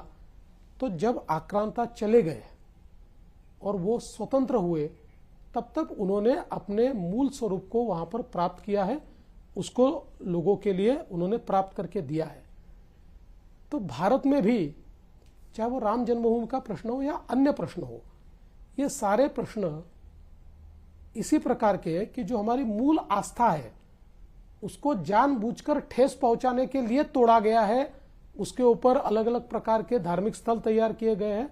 तो जब आक्रांता चले गए और वो स्वतंत्र हुए तब तक उन्होंने अपने मूल स्वरूप को वहां पर प्राप्त किया है, उसको लोगों के लिए उन्होंने प्राप्त करके दिया है। तो भारत में भी चाहे वो राम जन्मभूमि का प्रश्न हो या अन्य प्रश्न हो, ये सारे प्रश्न इसी प्रकार के हैं कि जो हमारी मूल आस्था है उसको जानबूझकर ठेस पहुंचाने के लिए तोड़ा गया है, उसके ऊपर अलग अलग प्रकार के धार्मिक स्थल तैयार किए गए हैं।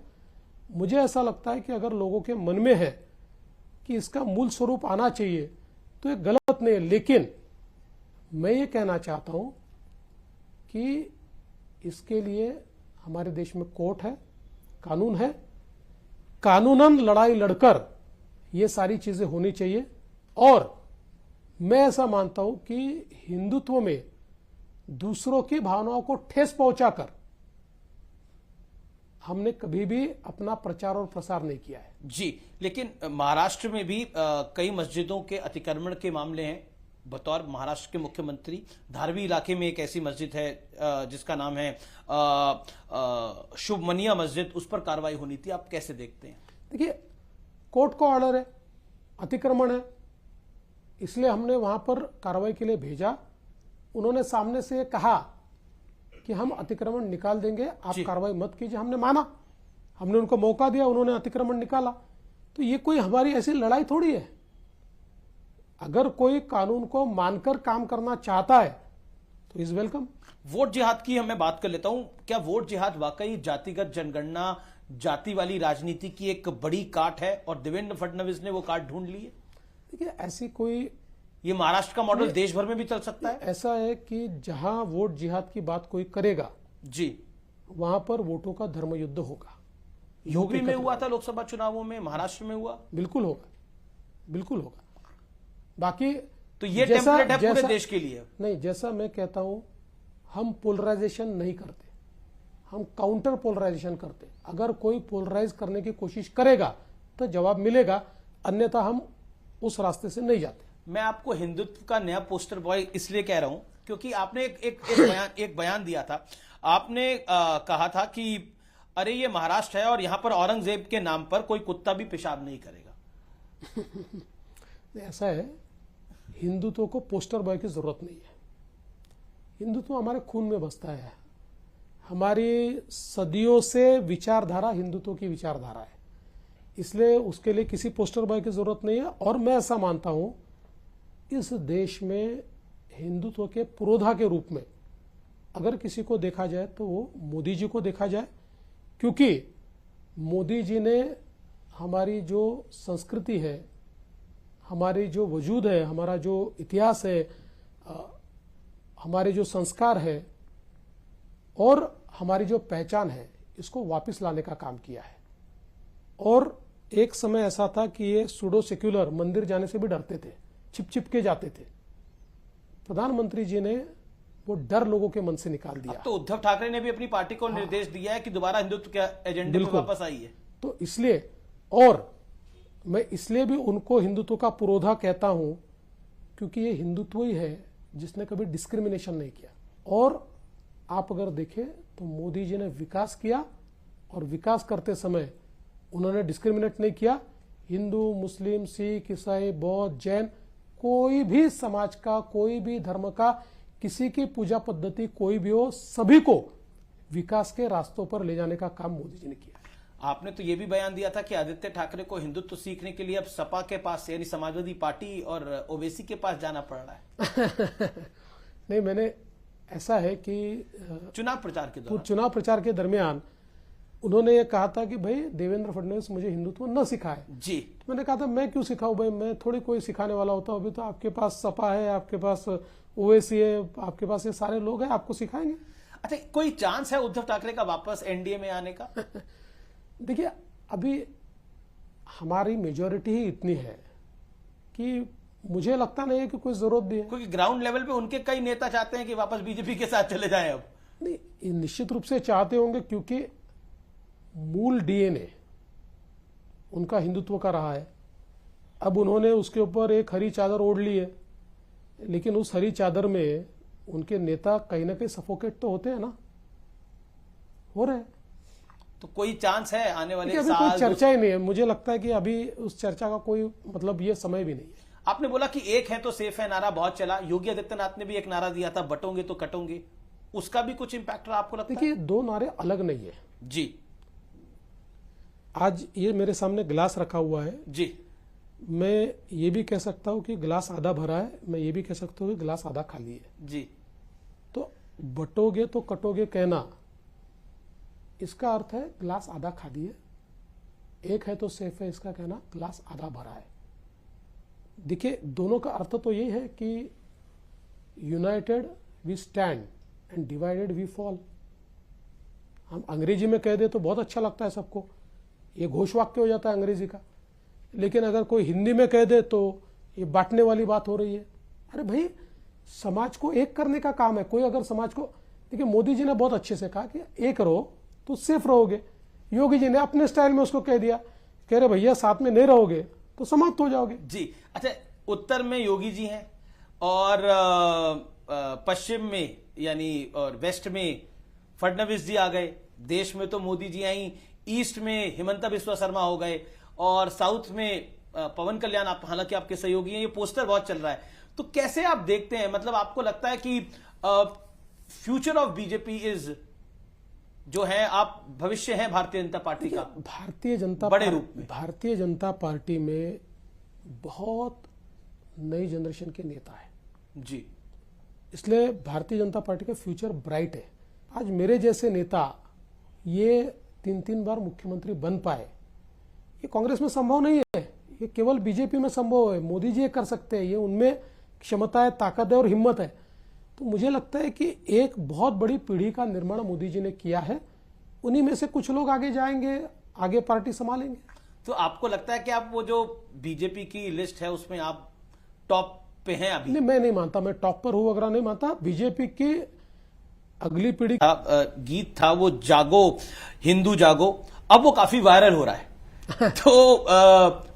मुझे ऐसा लगता है कि अगर लोगों के मन में है कि इसका मूल स्वरूप आना चाहिए तो ये गलत नहीं है। लेकिन मैं ये कहना चाहता हूं कि इसके लिए हमारे देश में कोर्ट है, कानून है, कानूनन लड़ाई लड़कर ये सारी चीजें होनी चाहिए। और मैं ऐसा मानता हूं कि हिंदुत्व में दूसरों की भावनाओं को ठेस पहुंचाकर हमने कभी भी अपना प्रचार और प्रसार नहीं किया है। जी, लेकिन महाराष्ट्र में भी कई मस्जिदों के अतिक्रमण के मामले हैं। बतौर महाराष्ट्र के मुख्यमंत्री, धारवी इलाके में एक ऐसी मस्जिद है जिसका नाम है शुभमनिया मस्जिद, उस पर कार्रवाई होनी थी। आप कैसे देखते हैं? देखिए, कोर्ट का ऑर्डर है, अतिक्रमण है, इसलिए हमने वहां पर कार्रवाई के लिए भेजा। उन्होंने सामने से कहा कि हम अतिक्रमण निकाल देंगे, आप कार्रवाई मत कीजिए। हमने माना, हमने उनको मौका दिया, उन्होंने अतिक्रमण निकाला। तो ये कोई हमारी ऐसी लड़ाई थोड़ी है। अगर कोई कानून को मानकर काम करना चाहता है तो इज वेलकम। वोट जिहाद की मैं बात कर लेता हूं। क्या वोट जिहाद वाकई जातिगत जनगणना, जाति वाली राजनीति की एक बड़ी काट है और देवेंद्र फडणवीस ने वो काट ढूंढ ली है? देखिए, ऐसी कोई, ये महाराष्ट्र का मॉडल देश भर में भी चल सकता है। ऐसा है कि जहां वोट जिहाद की बात कोई करेगा जी, वहां पर वोटों का धर्मयुद्ध होगा। यूपी में हुआ था लोकसभा चुनावों में, महाराष्ट्र में हुआ, बिल्कुल होगा, बिल्कुल होगा। बाकी तो ये टेम्पलेट है पूरे देश के लिए। नहीं, जैसा मैं कहता हूं, हम पोलराइजेशन नहीं करते, हम काउंटर पोलराइजेशन करते। अगर कोई पोलराइज करने की कोशिश करेगा तो जवाब मिलेगा, अन्यथा हम उस रास्ते से नहीं जाते। मैं आपको हिंदुत्व का नया पोस्टर बॉय इसलिए कह रहा हूं क्योंकि आपने एक बयान दिया था। आपने कहा था कि अरे ये महाराष्ट्र है और यहां पर औरंगजेब के नाम पर कोई कुत्ता भी पेशाब नहीं करेगा। ऐसा है, हिंदुत्व को पोस्टर बॉय की जरूरत नहीं है। हिंदुत्व हमारे खून में बसता है। हमारी सदियों से विचारधारा हिंदुत्व की विचारधारा है, इसलिए उसके लिए किसी पोस्टर बॉय की जरूरत नहीं है। और मैं ऐसा मानता हूं, इस देश में हिंदुत्व के पुरोधा के रूप में अगर किसी को देखा जाए तो वो मोदी जी को देखा जाए, क्योंकि मोदी जी ने हमारी जो संस्कृति है, हमारी जो वजूद है, हमारा जो इतिहास है, हमारे जो संस्कार है और हमारी जो पहचान है, इसको वापस लाने का काम किया है। और एक समय ऐसा था कि ये सूडो सेक्युलर मंदिर जाने से भी डरते थे, छिप के जाते थे। प्रधानमंत्री जी ने वो डर लोगों के मन से निकाल दिया। अब तो उद्धव ठाकरे ने भी अपनी पार्टी को निर्देश दिया है कि दोबारा हिंदुत्व के एजेंडे पर वापस आई है। तो इसलिए, और मैं इसलिए भी उनको हिंदुत्व का पुरोधा कहता हूं क्योंकि ये हिंदुत्व ही है जिसने कभी डिस्क्रिमिनेशन नहीं किया। और आप अगर देखें तो मोदी जी ने विकास किया, और विकास करते समय उन्होंने डिस्क्रिमिनेट नहीं किया। हिंदू, मुस्लिम, सिख, ईसाई, बौद्ध, जैन, कोई भी समाज का, कोई भी धर्म का, किसी की पूजा पद्धति कोई भी हो, सभी को विकास के रास्तों पर ले जाने का काम मोदी जी ने किया। आपने तो यह भी बयान दिया था कि आदित्य ठाकरे को हिंदुत्व सीखने के लिए अब सपा के पास यानी समाजवादी पार्टी और ओवैसी के पास जाना पड़ रहा है। नहीं, मैंने ऐसा है कि चुनाव प्रचार के दरमियान उन्होंने ये कहा था कि भाई देवेंद्र फडणवीस मुझे हिंदुत्व न सिखाए जी। तो मैंने कहा था मैं क्यों सिखाऊं भाई, मैं थोड़ी कोई सिखाने वाला होता हूं। अभी तो आपके पास सपा है, आपके पास ओवैसी है, आपके पास ये सारे लोग हैं, आपको सिखाएंगे। अच्छा, कोई चांस है उद्धव ठाकरे का वापस एनडीए में आने का? देखिए, अभी हमारी मेजोरिटी ही इतनी है कि मुझे लगता नहीं है कि कोई जरूरत भी है, क्योंकि ग्राउंड लेवल पे उनके कई नेता चाहते हैं कि वापस बीजेपी के साथ चले जाएं। अब नहीं, निश्चित रूप से चाहते होंगे क्योंकि मूल डीएनए उनका हिंदुत्व का रहा है। अब उन्होंने उसके ऊपर एक हरी चादर ओढ़ ली है, लेकिन उस हरी चादर में उनके नेता कहीं ना कहीं सफोकेट तो होते हैं ना, हो रहे हैं। तो कोई चांस है आने वाले अभी साल? कोई चर्चा ही नहीं है। मुझे लगता है कि अभी उस चर्चा का कोई मतलब ये समय भी नहीं है। आपने बोला कि एक है तो सेफ है नारा बहुत चला। योगी आदित्यनाथ ने भी एक नारा दिया था, बटोंगे तो कटोंगे। उसका भी कुछ इंपैक्ट रहा आपको लगता है? देखिए, दो नारे अलग नहीं है जी। आज ये मेरे सामने गिलास रखा हुआ है जी, मैं ये भी कह सकता हूं कि गिलास आधा भरा है, मैं ये भी कह सकता हूं कि गिलास आधा खाली है जी। तो बटोगे तो कटोगे कहना, इसका अर्थ है गिलास आधा खाली है। एक है तो सेफ है, इसका कहना गिलास आधा भरा है। देखिए, दोनों का अर्थ तो यही है कि united we stand and divided we fall. हम अंग्रेजी में कह दे तो बहुत अच्छा लगता है सबको, ये घोषवाक्य हो जाता है अंग्रेजी का। लेकिन अगर कोई हिंदी में कह दे तो ये बांटने वाली बात हो रही है। अरे भाई, समाज को एक करने का काम है। कोई अगर समाज को, देखिए मोदी जी ने बहुत अच्छे से कहा कि एक रहो तो सेफ रहोगे। योगी जी ने अपने स्टाइल में उसको कह दिया, कह रहे भैया साथ में नहीं रहोगे तो समाप्त हो जाओगे। जी। अच्छा, उत्तर में योगी जी हैं और पश्चिम में यानी और वेस्ट में फडणवीस जी आ गए। देश में तो मोदी जी आई, ईस्ट में हिमंता बिस्वा शर्मा हो गए और साउथ में पवन कल्याण, आप हालांकि आपके सहयोगी हैं। ये पोस्टर बहुत चल रहा है, तो कैसे आप देखते हैं? मतलब आपको लगता है कि फ्यूचर ऑफ बीजेपी इज जो है, आप भविष्य हैं भारतीय जनता पार्टी का भारतीय जनता बड़े रूप में? भारतीय जनता पार्टी में बहुत नई जनरेशन के नेता है जी, इसलिए भारतीय जनता पार्टी का फ्यूचर ब्राइट है। आज मेरे जैसे नेता ये 3-3 बार मुख्यमंत्री बन पाए, ये कांग्रेस में संभव नहीं है, ये केवल बीजेपी में संभव है। मोदी जी ये कर सकते हैं, ये उनमें क्षमता है, ताकत है और हिम्मत है। तो मुझे लगता है कि एक बहुत बड़ी पीढ़ी का निर्माण मोदी जी ने किया है। उन्हीं में से कुछ लोग आगे जाएंगे, आगे पार्टी संभालेंगे। तो आपको लगता है कि आप वो जो बीजेपी की लिस्ट है उसमें आप टॉप पे हैं अभी? नहीं, मैं नहीं मानता मैं टॉप पर हूं वगैरह नहीं मानता। बीजेपी की अगली पीढ़ी गीत था वो जागो हिंदू जागो, अब वो काफी वायरल हो रहा है। तो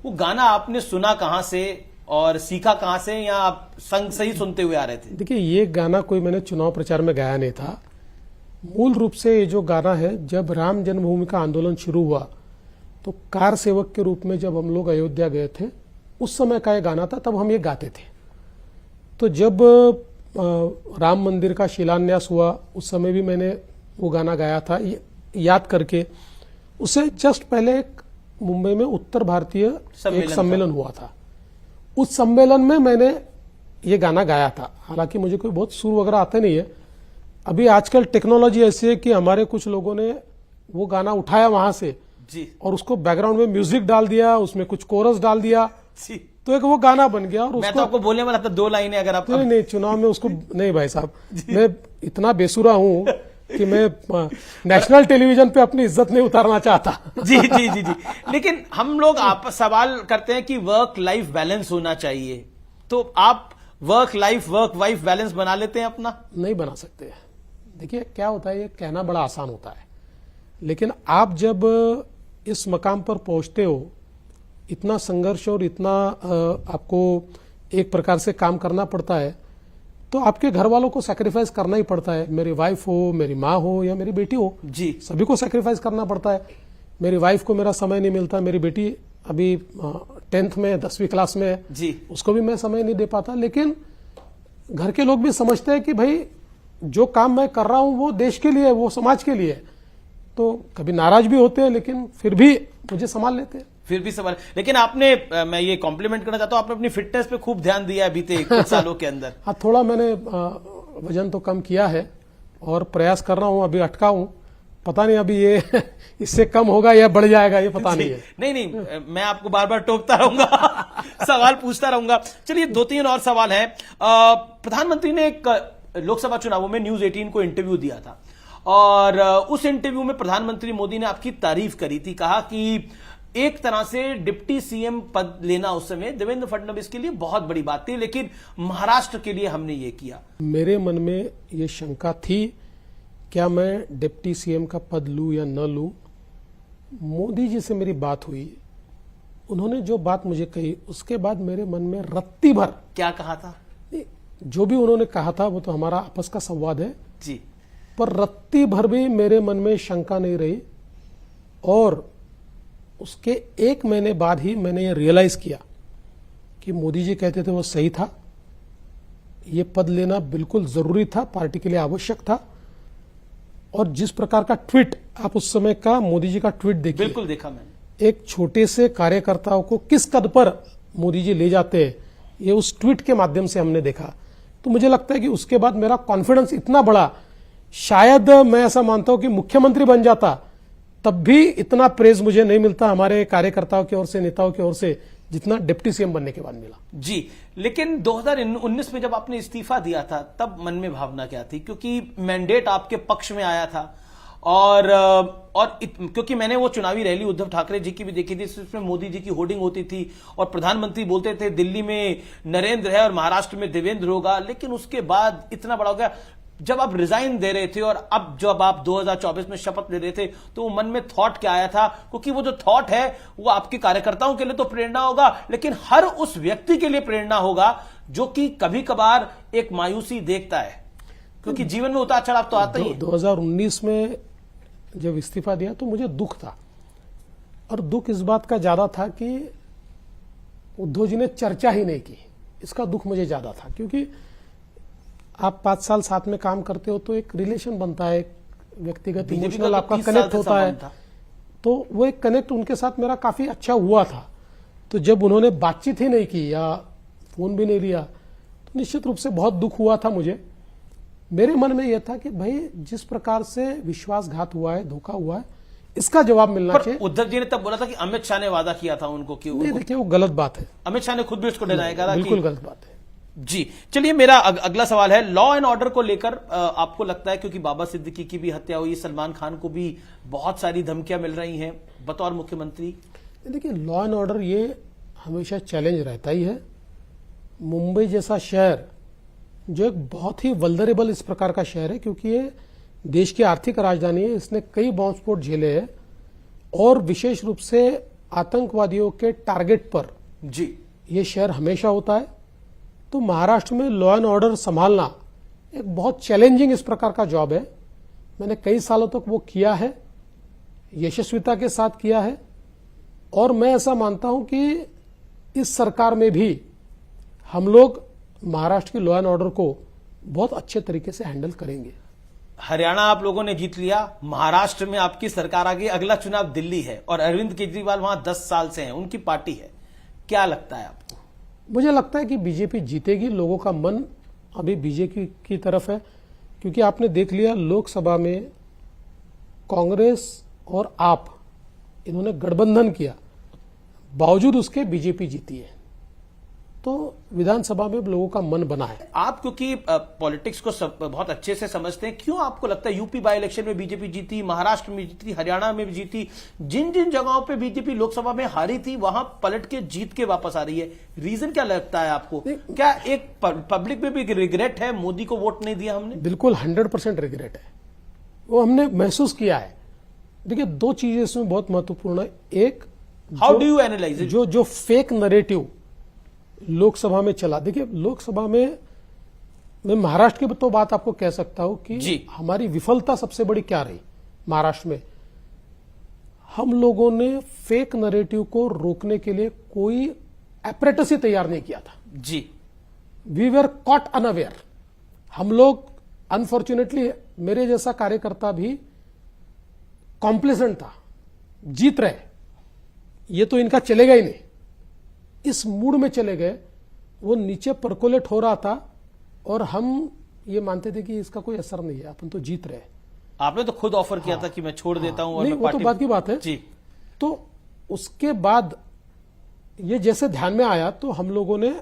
वो गाना आपने सुना कहां से, और सीखा कहां से, या आप संग से ही सुनते हुए आ रहे थे? देखिए, ये गाना कोई मैंने चुनाव प्रचार में गाया नहीं था। मूल रूप से ये जो गाना है, जब राम जन्मभूमि का आंदोलन शुरू हुआ तो कार सेवक के रूप में जब हम लोग अयोध्या गए थे, उस समय का ये गाना था, तब हम ये गाते थे। तो जब राम मंदिर का शिलान्यास हुआ, उस समय भी मैंने वो गाना गाया था याद करके। उससे जस्ट पहले एक मुंबई में उत्तर भारतीय एक सम्मेलन हुआ था, उस सम्मेलन में मैंने ये गाना गाया था। हालांकि मुझे कोई बहुत सुर वगैरह आता नहीं है। अभी आजकल टेक्नोलॉजी ऐसी है कि हमारे कुछ लोगों ने वो गाना उठाया वहां से जी, और उसको बैकग्राउंड में म्यूजिक डाल दिया, उसमें कुछ कोरस डाल दिया जी। तो एक वो गाना बन गया। और मैं उसको तो आपको बोलने वाला था 2 लाइनें, अगर आप नहीं चुनाव में उसको नहीं भाई साहब, मैं इतना बेसुरा हूं कि मैं नेशनल टेलीविजन पे अपनी इज्जत नहीं उतारना चाहता। जी जी जी जी। लेकिन हम लोग आप सवाल करते हैं कि वर्क लाइफ बैलेंस होना चाहिए, तो आप वर्क वाइफ बैलेंस बना लेते हैं अपना? नहीं बना सकते। देखिए क्या होता है, ये कहना बड़ा आसान होता है, लेकिन आप जब इस मकाम पर पहुंचते हो, इतना संघर्ष और इतना आपको एक प्रकार से काम करना पड़ता है, तो आपके घर वालों को सैक्रिफाइस करना ही पड़ता है। मेरी वाइफ हो, मेरी माँ हो या मेरी बेटी हो, जी, सभी को सैक्रिफाइस करना पड़ता है। मेरी वाइफ को मेरा समय नहीं मिलता, मेरी बेटी अभी 10th में 10वीं क्लास में है, जी, उसको भी मैं समय नहीं दे पाता। लेकिन घर के लोग भी समझते हैं कि भाई जो काम मैं कर रहा हूं वो देश के लिए, वो समाज के लिए। तो कभी नाराज भी होते हैं, लेकिन फिर भी मुझे संभाल लेते हैं। फिर भी सवाल। लेकिन आपने, मैं ये कॉम्प्लीमेंट करना चाहता हूं, आपने अपनी फिटनेस पे खूब ध्यान दिया है बीते कुछ सालों के अंदर। हाँ, थोड़ा मैंने वजन तो कम किया है और प्रयास कर रहा हूं, अभी अटका हूं। पता नहीं अभी ये इससे कम होगा या बढ़ जाएगा, ये पता नहीं है। नहीं, मैं आपको बार बार टोकता रहूंगा सवाल पूछता रहूंगा। चलिए 2-3 और सवाल हैं। प्रधानमंत्री ने एक लोकसभा चुनावों में न्यूज 18 को इंटरव्यू दिया था, और उस इंटरव्यू में प्रधानमंत्री मोदी ने आपकी तारीफ करी थी। कहा कि एक तरह से डिप्टी सीएम पद लेना उस समय देवेंद्र फडणवीस के लिए बहुत बड़ी बात थी, लेकिन महाराष्ट्र के लिए हमने ये किया। मेरे मन में ये शंका थी, क्या मैं डिप्टी सीएम का पद लूं या न लूं। मोदी जी से मेरी बात हुई, उन्होंने जो बात मुझे कही, उसके बाद मेरे मन में रत्ती भर। क्या कहा था? जो भी उन्होंने कहा था वो तो हमारा आपस का संवाद है जी, पर रत्ती भर भी मेरे मन में शंका नहीं रही। और उसके 1 महीने बाद ही मैंने ये रियलाइज किया कि मोदी जी कहते थे वो सही था, ये पद लेना बिल्कुल जरूरी था, पार्टी के लिए आवश्यक था। और जिस प्रकार का ट्वीट, आप उस समय का मोदी जी का ट्वीट देखिए, बिल्कुल देखा मैंने। एक छोटे से कार्यकर्ताओं को किस कद पर मोदी जी ले जाते हैं, ये उस ट्वीट के माध्यम से हमने देखा। तो मुझे लगता है कि उसके बाद मेरा कॉन्फिडेंस इतना बढ़ा, शायद मैं ऐसा मानता हूं कि मुख्यमंत्री बन जाता तब भी इतना प्रेज मुझे नहीं मिलता हमारे कार्यकर्ताओं की ओर से, नेताओं की ओर से, जितना डिप्टी सीएम बनने के बाद मिला। जी, लेकिन 2019 में जब आपने इस्तीफा दिया था, तब मन में भावना क्या थी? क्योंकि मैंडेट आपके पक्ष में आया था, और क्योंकि मैंने वो चुनावी रैली उद्धव ठाकरे जी की भी देखी थी, इसमें मोदी जी की होर्डिंग होती थी और प्रधानमंत्री बोलते थे दिल्ली में नरेंद्र है और महाराष्ट्र में देवेंद्र होगा। लेकिन उसके बाद इतना बड़ा हो गया, जब आप रिजाइन दे रहे थे और अब जब आप 2024 में शपथ ले रहे थे, तो वो मन में थॉट क्या आया था? क्योंकि वो जो थॉट है वो आपके कार्यकर्ताओं के लिए तो प्रेरणा होगा, लेकिन हर उस व्यक्ति के लिए प्रेरणा होगा जो कि कभी कभार एक मायूसी देखता है, क्योंकि जीवन में उतार चढ़ाव तो आता ही है। 2019 में जब इस्तीफा दिया तो मुझे दुख था, और दुख इस बात का ज्यादा था कि उद्धव जी ने चर्चा ही नहीं की, इसका दुख मुझे ज्यादा था। क्योंकि आप 5 साल साथ में काम करते हो तो एक रिलेशन बनता है, व्यक्तिगत इमोशनल आपका कनेक्ट होता है, तो वो एक कनेक्ट उनके साथ मेरा काफी अच्छा हुआ था। तो जब उन्होंने बातचीत ही नहीं की या फोन भी नहीं लिया, तो निश्चित रूप से बहुत दुख हुआ था मुझे। मेरे मन में यह था कि भाई जिस प्रकार से विश्वासघात हुआ है, धोखा हुआ है, इसका जवाब मिलना चाहिए। उद्धव जी ने तब बोला था कि अमित शाह ने वादा किया था उनको कि देखिए वो गलत बात है, अमित शाह ने खुद भी उसको डिनाई करा, बिल्कुल गलत बात है। जी, चलिए मेरा अगला सवाल है, लॉ एंड ऑर्डर को लेकर आपको लगता है, क्योंकि बाबा सिद्दीकी की भी हत्या हुई, सलमान खान को भी बहुत सारी धमकियां मिल रही हैं बतौर मुख्यमंत्री? देखिए लॉ एंड ऑर्डर ये हमेशा चैलेंज रहता ही है। मुंबई जैसा शहर जो एक बहुत ही वल्नरेबल इस प्रकार का शहर है, क्योंकि ये देश की आर्थिक राजधानी है, इसने कई बॉम्ब स्फोट झेले हैं, और विशेष रूप से आतंकवादियों के टारगेट पर जी ये शहर हमेशा होता है। तो महाराष्ट्र में लॉ एंड ऑर्डर संभालना एक बहुत चैलेंजिंग इस प्रकार का जॉब है। मैंने कई सालों तक वो किया है, यशस्विता के साथ किया है, और मैं ऐसा मानता हूं कि इस सरकार में भी हम लोग महाराष्ट्र की लॉ एंड ऑर्डर को बहुत अच्छे तरीके से हैंडल करेंगे। हरियाणा आप लोगों ने जीत लिया, महाराष्ट्र में आपकी सरकार आ गई, अगला चुनाव दिल्ली है और अरविंद केजरीवाल वहां 10 साल से हैं, उनकी पार्टी है। क्या लगता है आपको? मुझे लगता है कि बीजेपी जीतेगी। लोगों का मन अभी बीजेपी की तरफ है, क्योंकि आपने देख लिया लोकसभा में कांग्रेस और आप इन्होंने गठबंधन किया, बावजूद उसके बीजेपी जीती है। तो विधानसभा में लोगों का मन बना है। आप क्योंकि पॉलिटिक्स को बहुत अच्छे से समझते हैं, क्यों आपको लगता है यूपी बाई इलेक्शन में बीजेपी जीती, महाराष्ट्र में जीती, हरियाणा में भी जीती, जिन जिन जगहों पे बीजेपी लोकसभा में हारी थी वहां पलट के जीत के वापस आ रही है? रीजन क्या लगता है आपको? क्या एक पब्लिक में भी रिग्रेट है मोदी को वोट नहीं दिया हमने? बिल्कुल 100% रिग्रेट है, वो हमने महसूस किया है। देखिए, दो चीजें इसमें बहुत महत्वपूर्ण है। एक, how do you analyse it? जो फेक नरेटिव लोकसभा में चला। देखिए, लोकसभा में मैं महाराष्ट्र की तो बात आपको कह सकता हूं कि हमारी विफलता सबसे बड़ी क्या रही महाराष्ट्र में। हम लोगों ने फेक नरेटिव को रोकने के लिए कोई एपरेटस ही तैयार नहीं किया था जी। We were caught unaware. हम लोग अनफॉर्चुनेटली, मेरे जैसा कार्यकर्ता भी कॉम्प्लेसेंट था, जीत रहे, ये तो इनका चलेगा ही नहीं, इस मूड में चले गए। वो नीचे परकोलेट हो रहा था और हम ये मानते थे कि इसका कोई असर नहीं है, अपन तो जीत रहे। आपने तो खुद ऑफर किया था कि मैं छोड़ देता हूं। और नहीं, वो तो बात की बात है जी। तो उसके बाद ये जैसे ध्यान में आया तो हम लोगों ने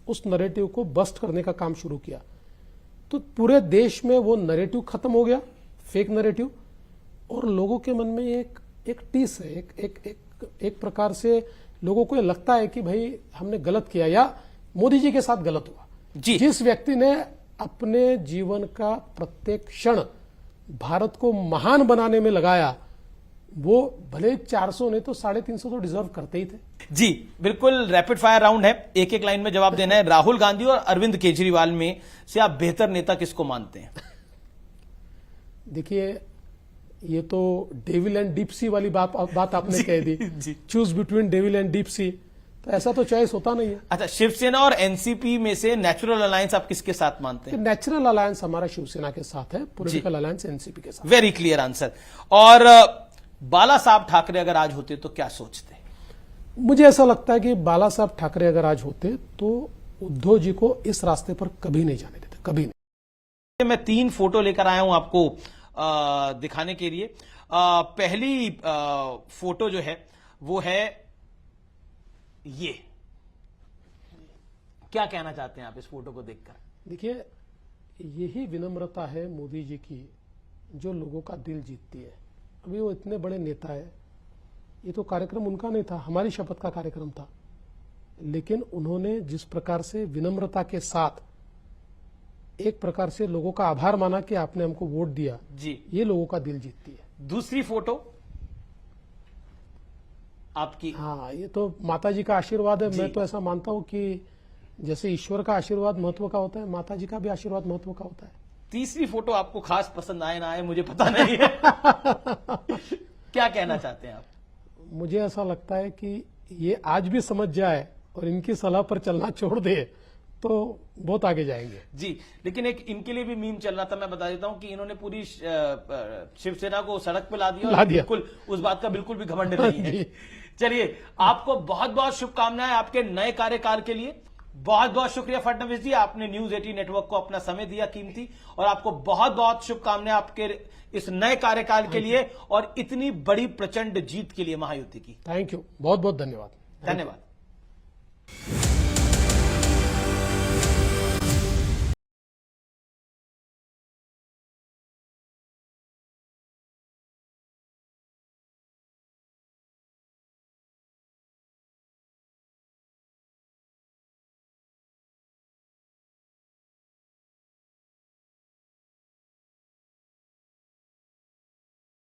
उस नरेटिव को बस्ट करने का काम शुरू किया। तो पूरे देश में वो नरेटिव खत्म हो गया, फेक नरेटिव, और लोगों के मन में एक टीस है, एक प्रकार से लोगों को लगता है कि भाई हमने गलत किया या मोदी जी के साथ गलत हुआ जी। जिस व्यक्ति ने अपने जीवन का प्रत्येक क्षण भारत को महान बनाने में लगाया, वो भले 400 नहीं तो 350 तो डिजर्व करते ही थे। जी बिल्कुल। रैपिड फायर राउंड है, एक एक लाइन में जवाब देना है। राहुल गांधी और अरविंद केजरीवाल में से आप बेहतर नेता किसको मानते हैं? देखिए, ये तो डेविल एंड डीप सी वाली बात आपने कह दी। Choose between devil and deep sea, तो ऐसा तो चॉइस होता नहीं है। अच्छा, शिवसेना और एनसीपी में से नेचुरल अलायंस आप किसके साथ मानते हैं? नेचुरल अलायंस हमारा शिवसेना के साथ है, पॉलिटिकल अलायंस एनसीपी के साथ। Very clear answer. और बाला साहब ठाकरे अगर आज होते तो क्या सोचते? मुझे ऐसा लगता है कि बाला साहब ठाकरे अगर आज होते तो उद्धव जी को इस रास्ते पर कभी नहीं जाने देते, कभी नहीं। मैं 3 फोटो लेकर आया हूं आपको दिखाने के लिए। पहली फोटो जो है वो है ये। क्या कहना चाहते हैं आप इस फोटो को देखकर? देखिए, यही विनम्रता है मोदी जी की जो लोगों का दिल जीतती है। अभी वो इतने बड़े नेता है, ये तो कार्यक्रम उनका नहीं था, हमारी शपथ का कार्यक्रम था, लेकिन उन्होंने जिस प्रकार से विनम्रता के साथ एक प्रकार से लोगों का आभार माना कि आपने हमको वोट दिया जी, ये लोगों का दिल जीतती है। दूसरी फोटो आपकी। हाँ, ये तो माता जी का आशीर्वाद है। मैं तो ऐसा मानता हूं कि जैसे ईश्वर का आशीर्वाद महत्व का होता है, माता जी का भी आशीर्वाद महत्व का होता है। तीसरी फोटो आपको खास पसंद आए ना आए मुझे पता नहीं है। क्या कहना चाहते हैं आप? मुझे ऐसा लगता है कि ये आज भी समझ जाए और इनकी सलाह पर चलना छोड़ दे तो बहुत आगे जाएंगे। जी, लेकिन एक इनके लिए भी मीम चल रहा था, मैं बता देता हूं कि इन्होंने पूरी शिवसेना को सड़क पे ला दिया। बिल्कुल उस बात का बिल्कुल भी घमंड नहीं है। चलिए, आपको बहुत बहुत शुभकामनाएं आपके नए कार्यकाल के लिए। बहुत बहुत शुक्रिया फडणवीस जी, आपने न्यूज 18 नेटवर्क को अपना समय दिया कीमती, और आपको बहुत बहुत शुभकामनाएं आपके इस नए कार्यकाल के लिए और इतनी बड़ी प्रचंड जीत के लिए महायुति की। थैंक यू, बहुत बहुत धन्यवाद। धन्यवाद।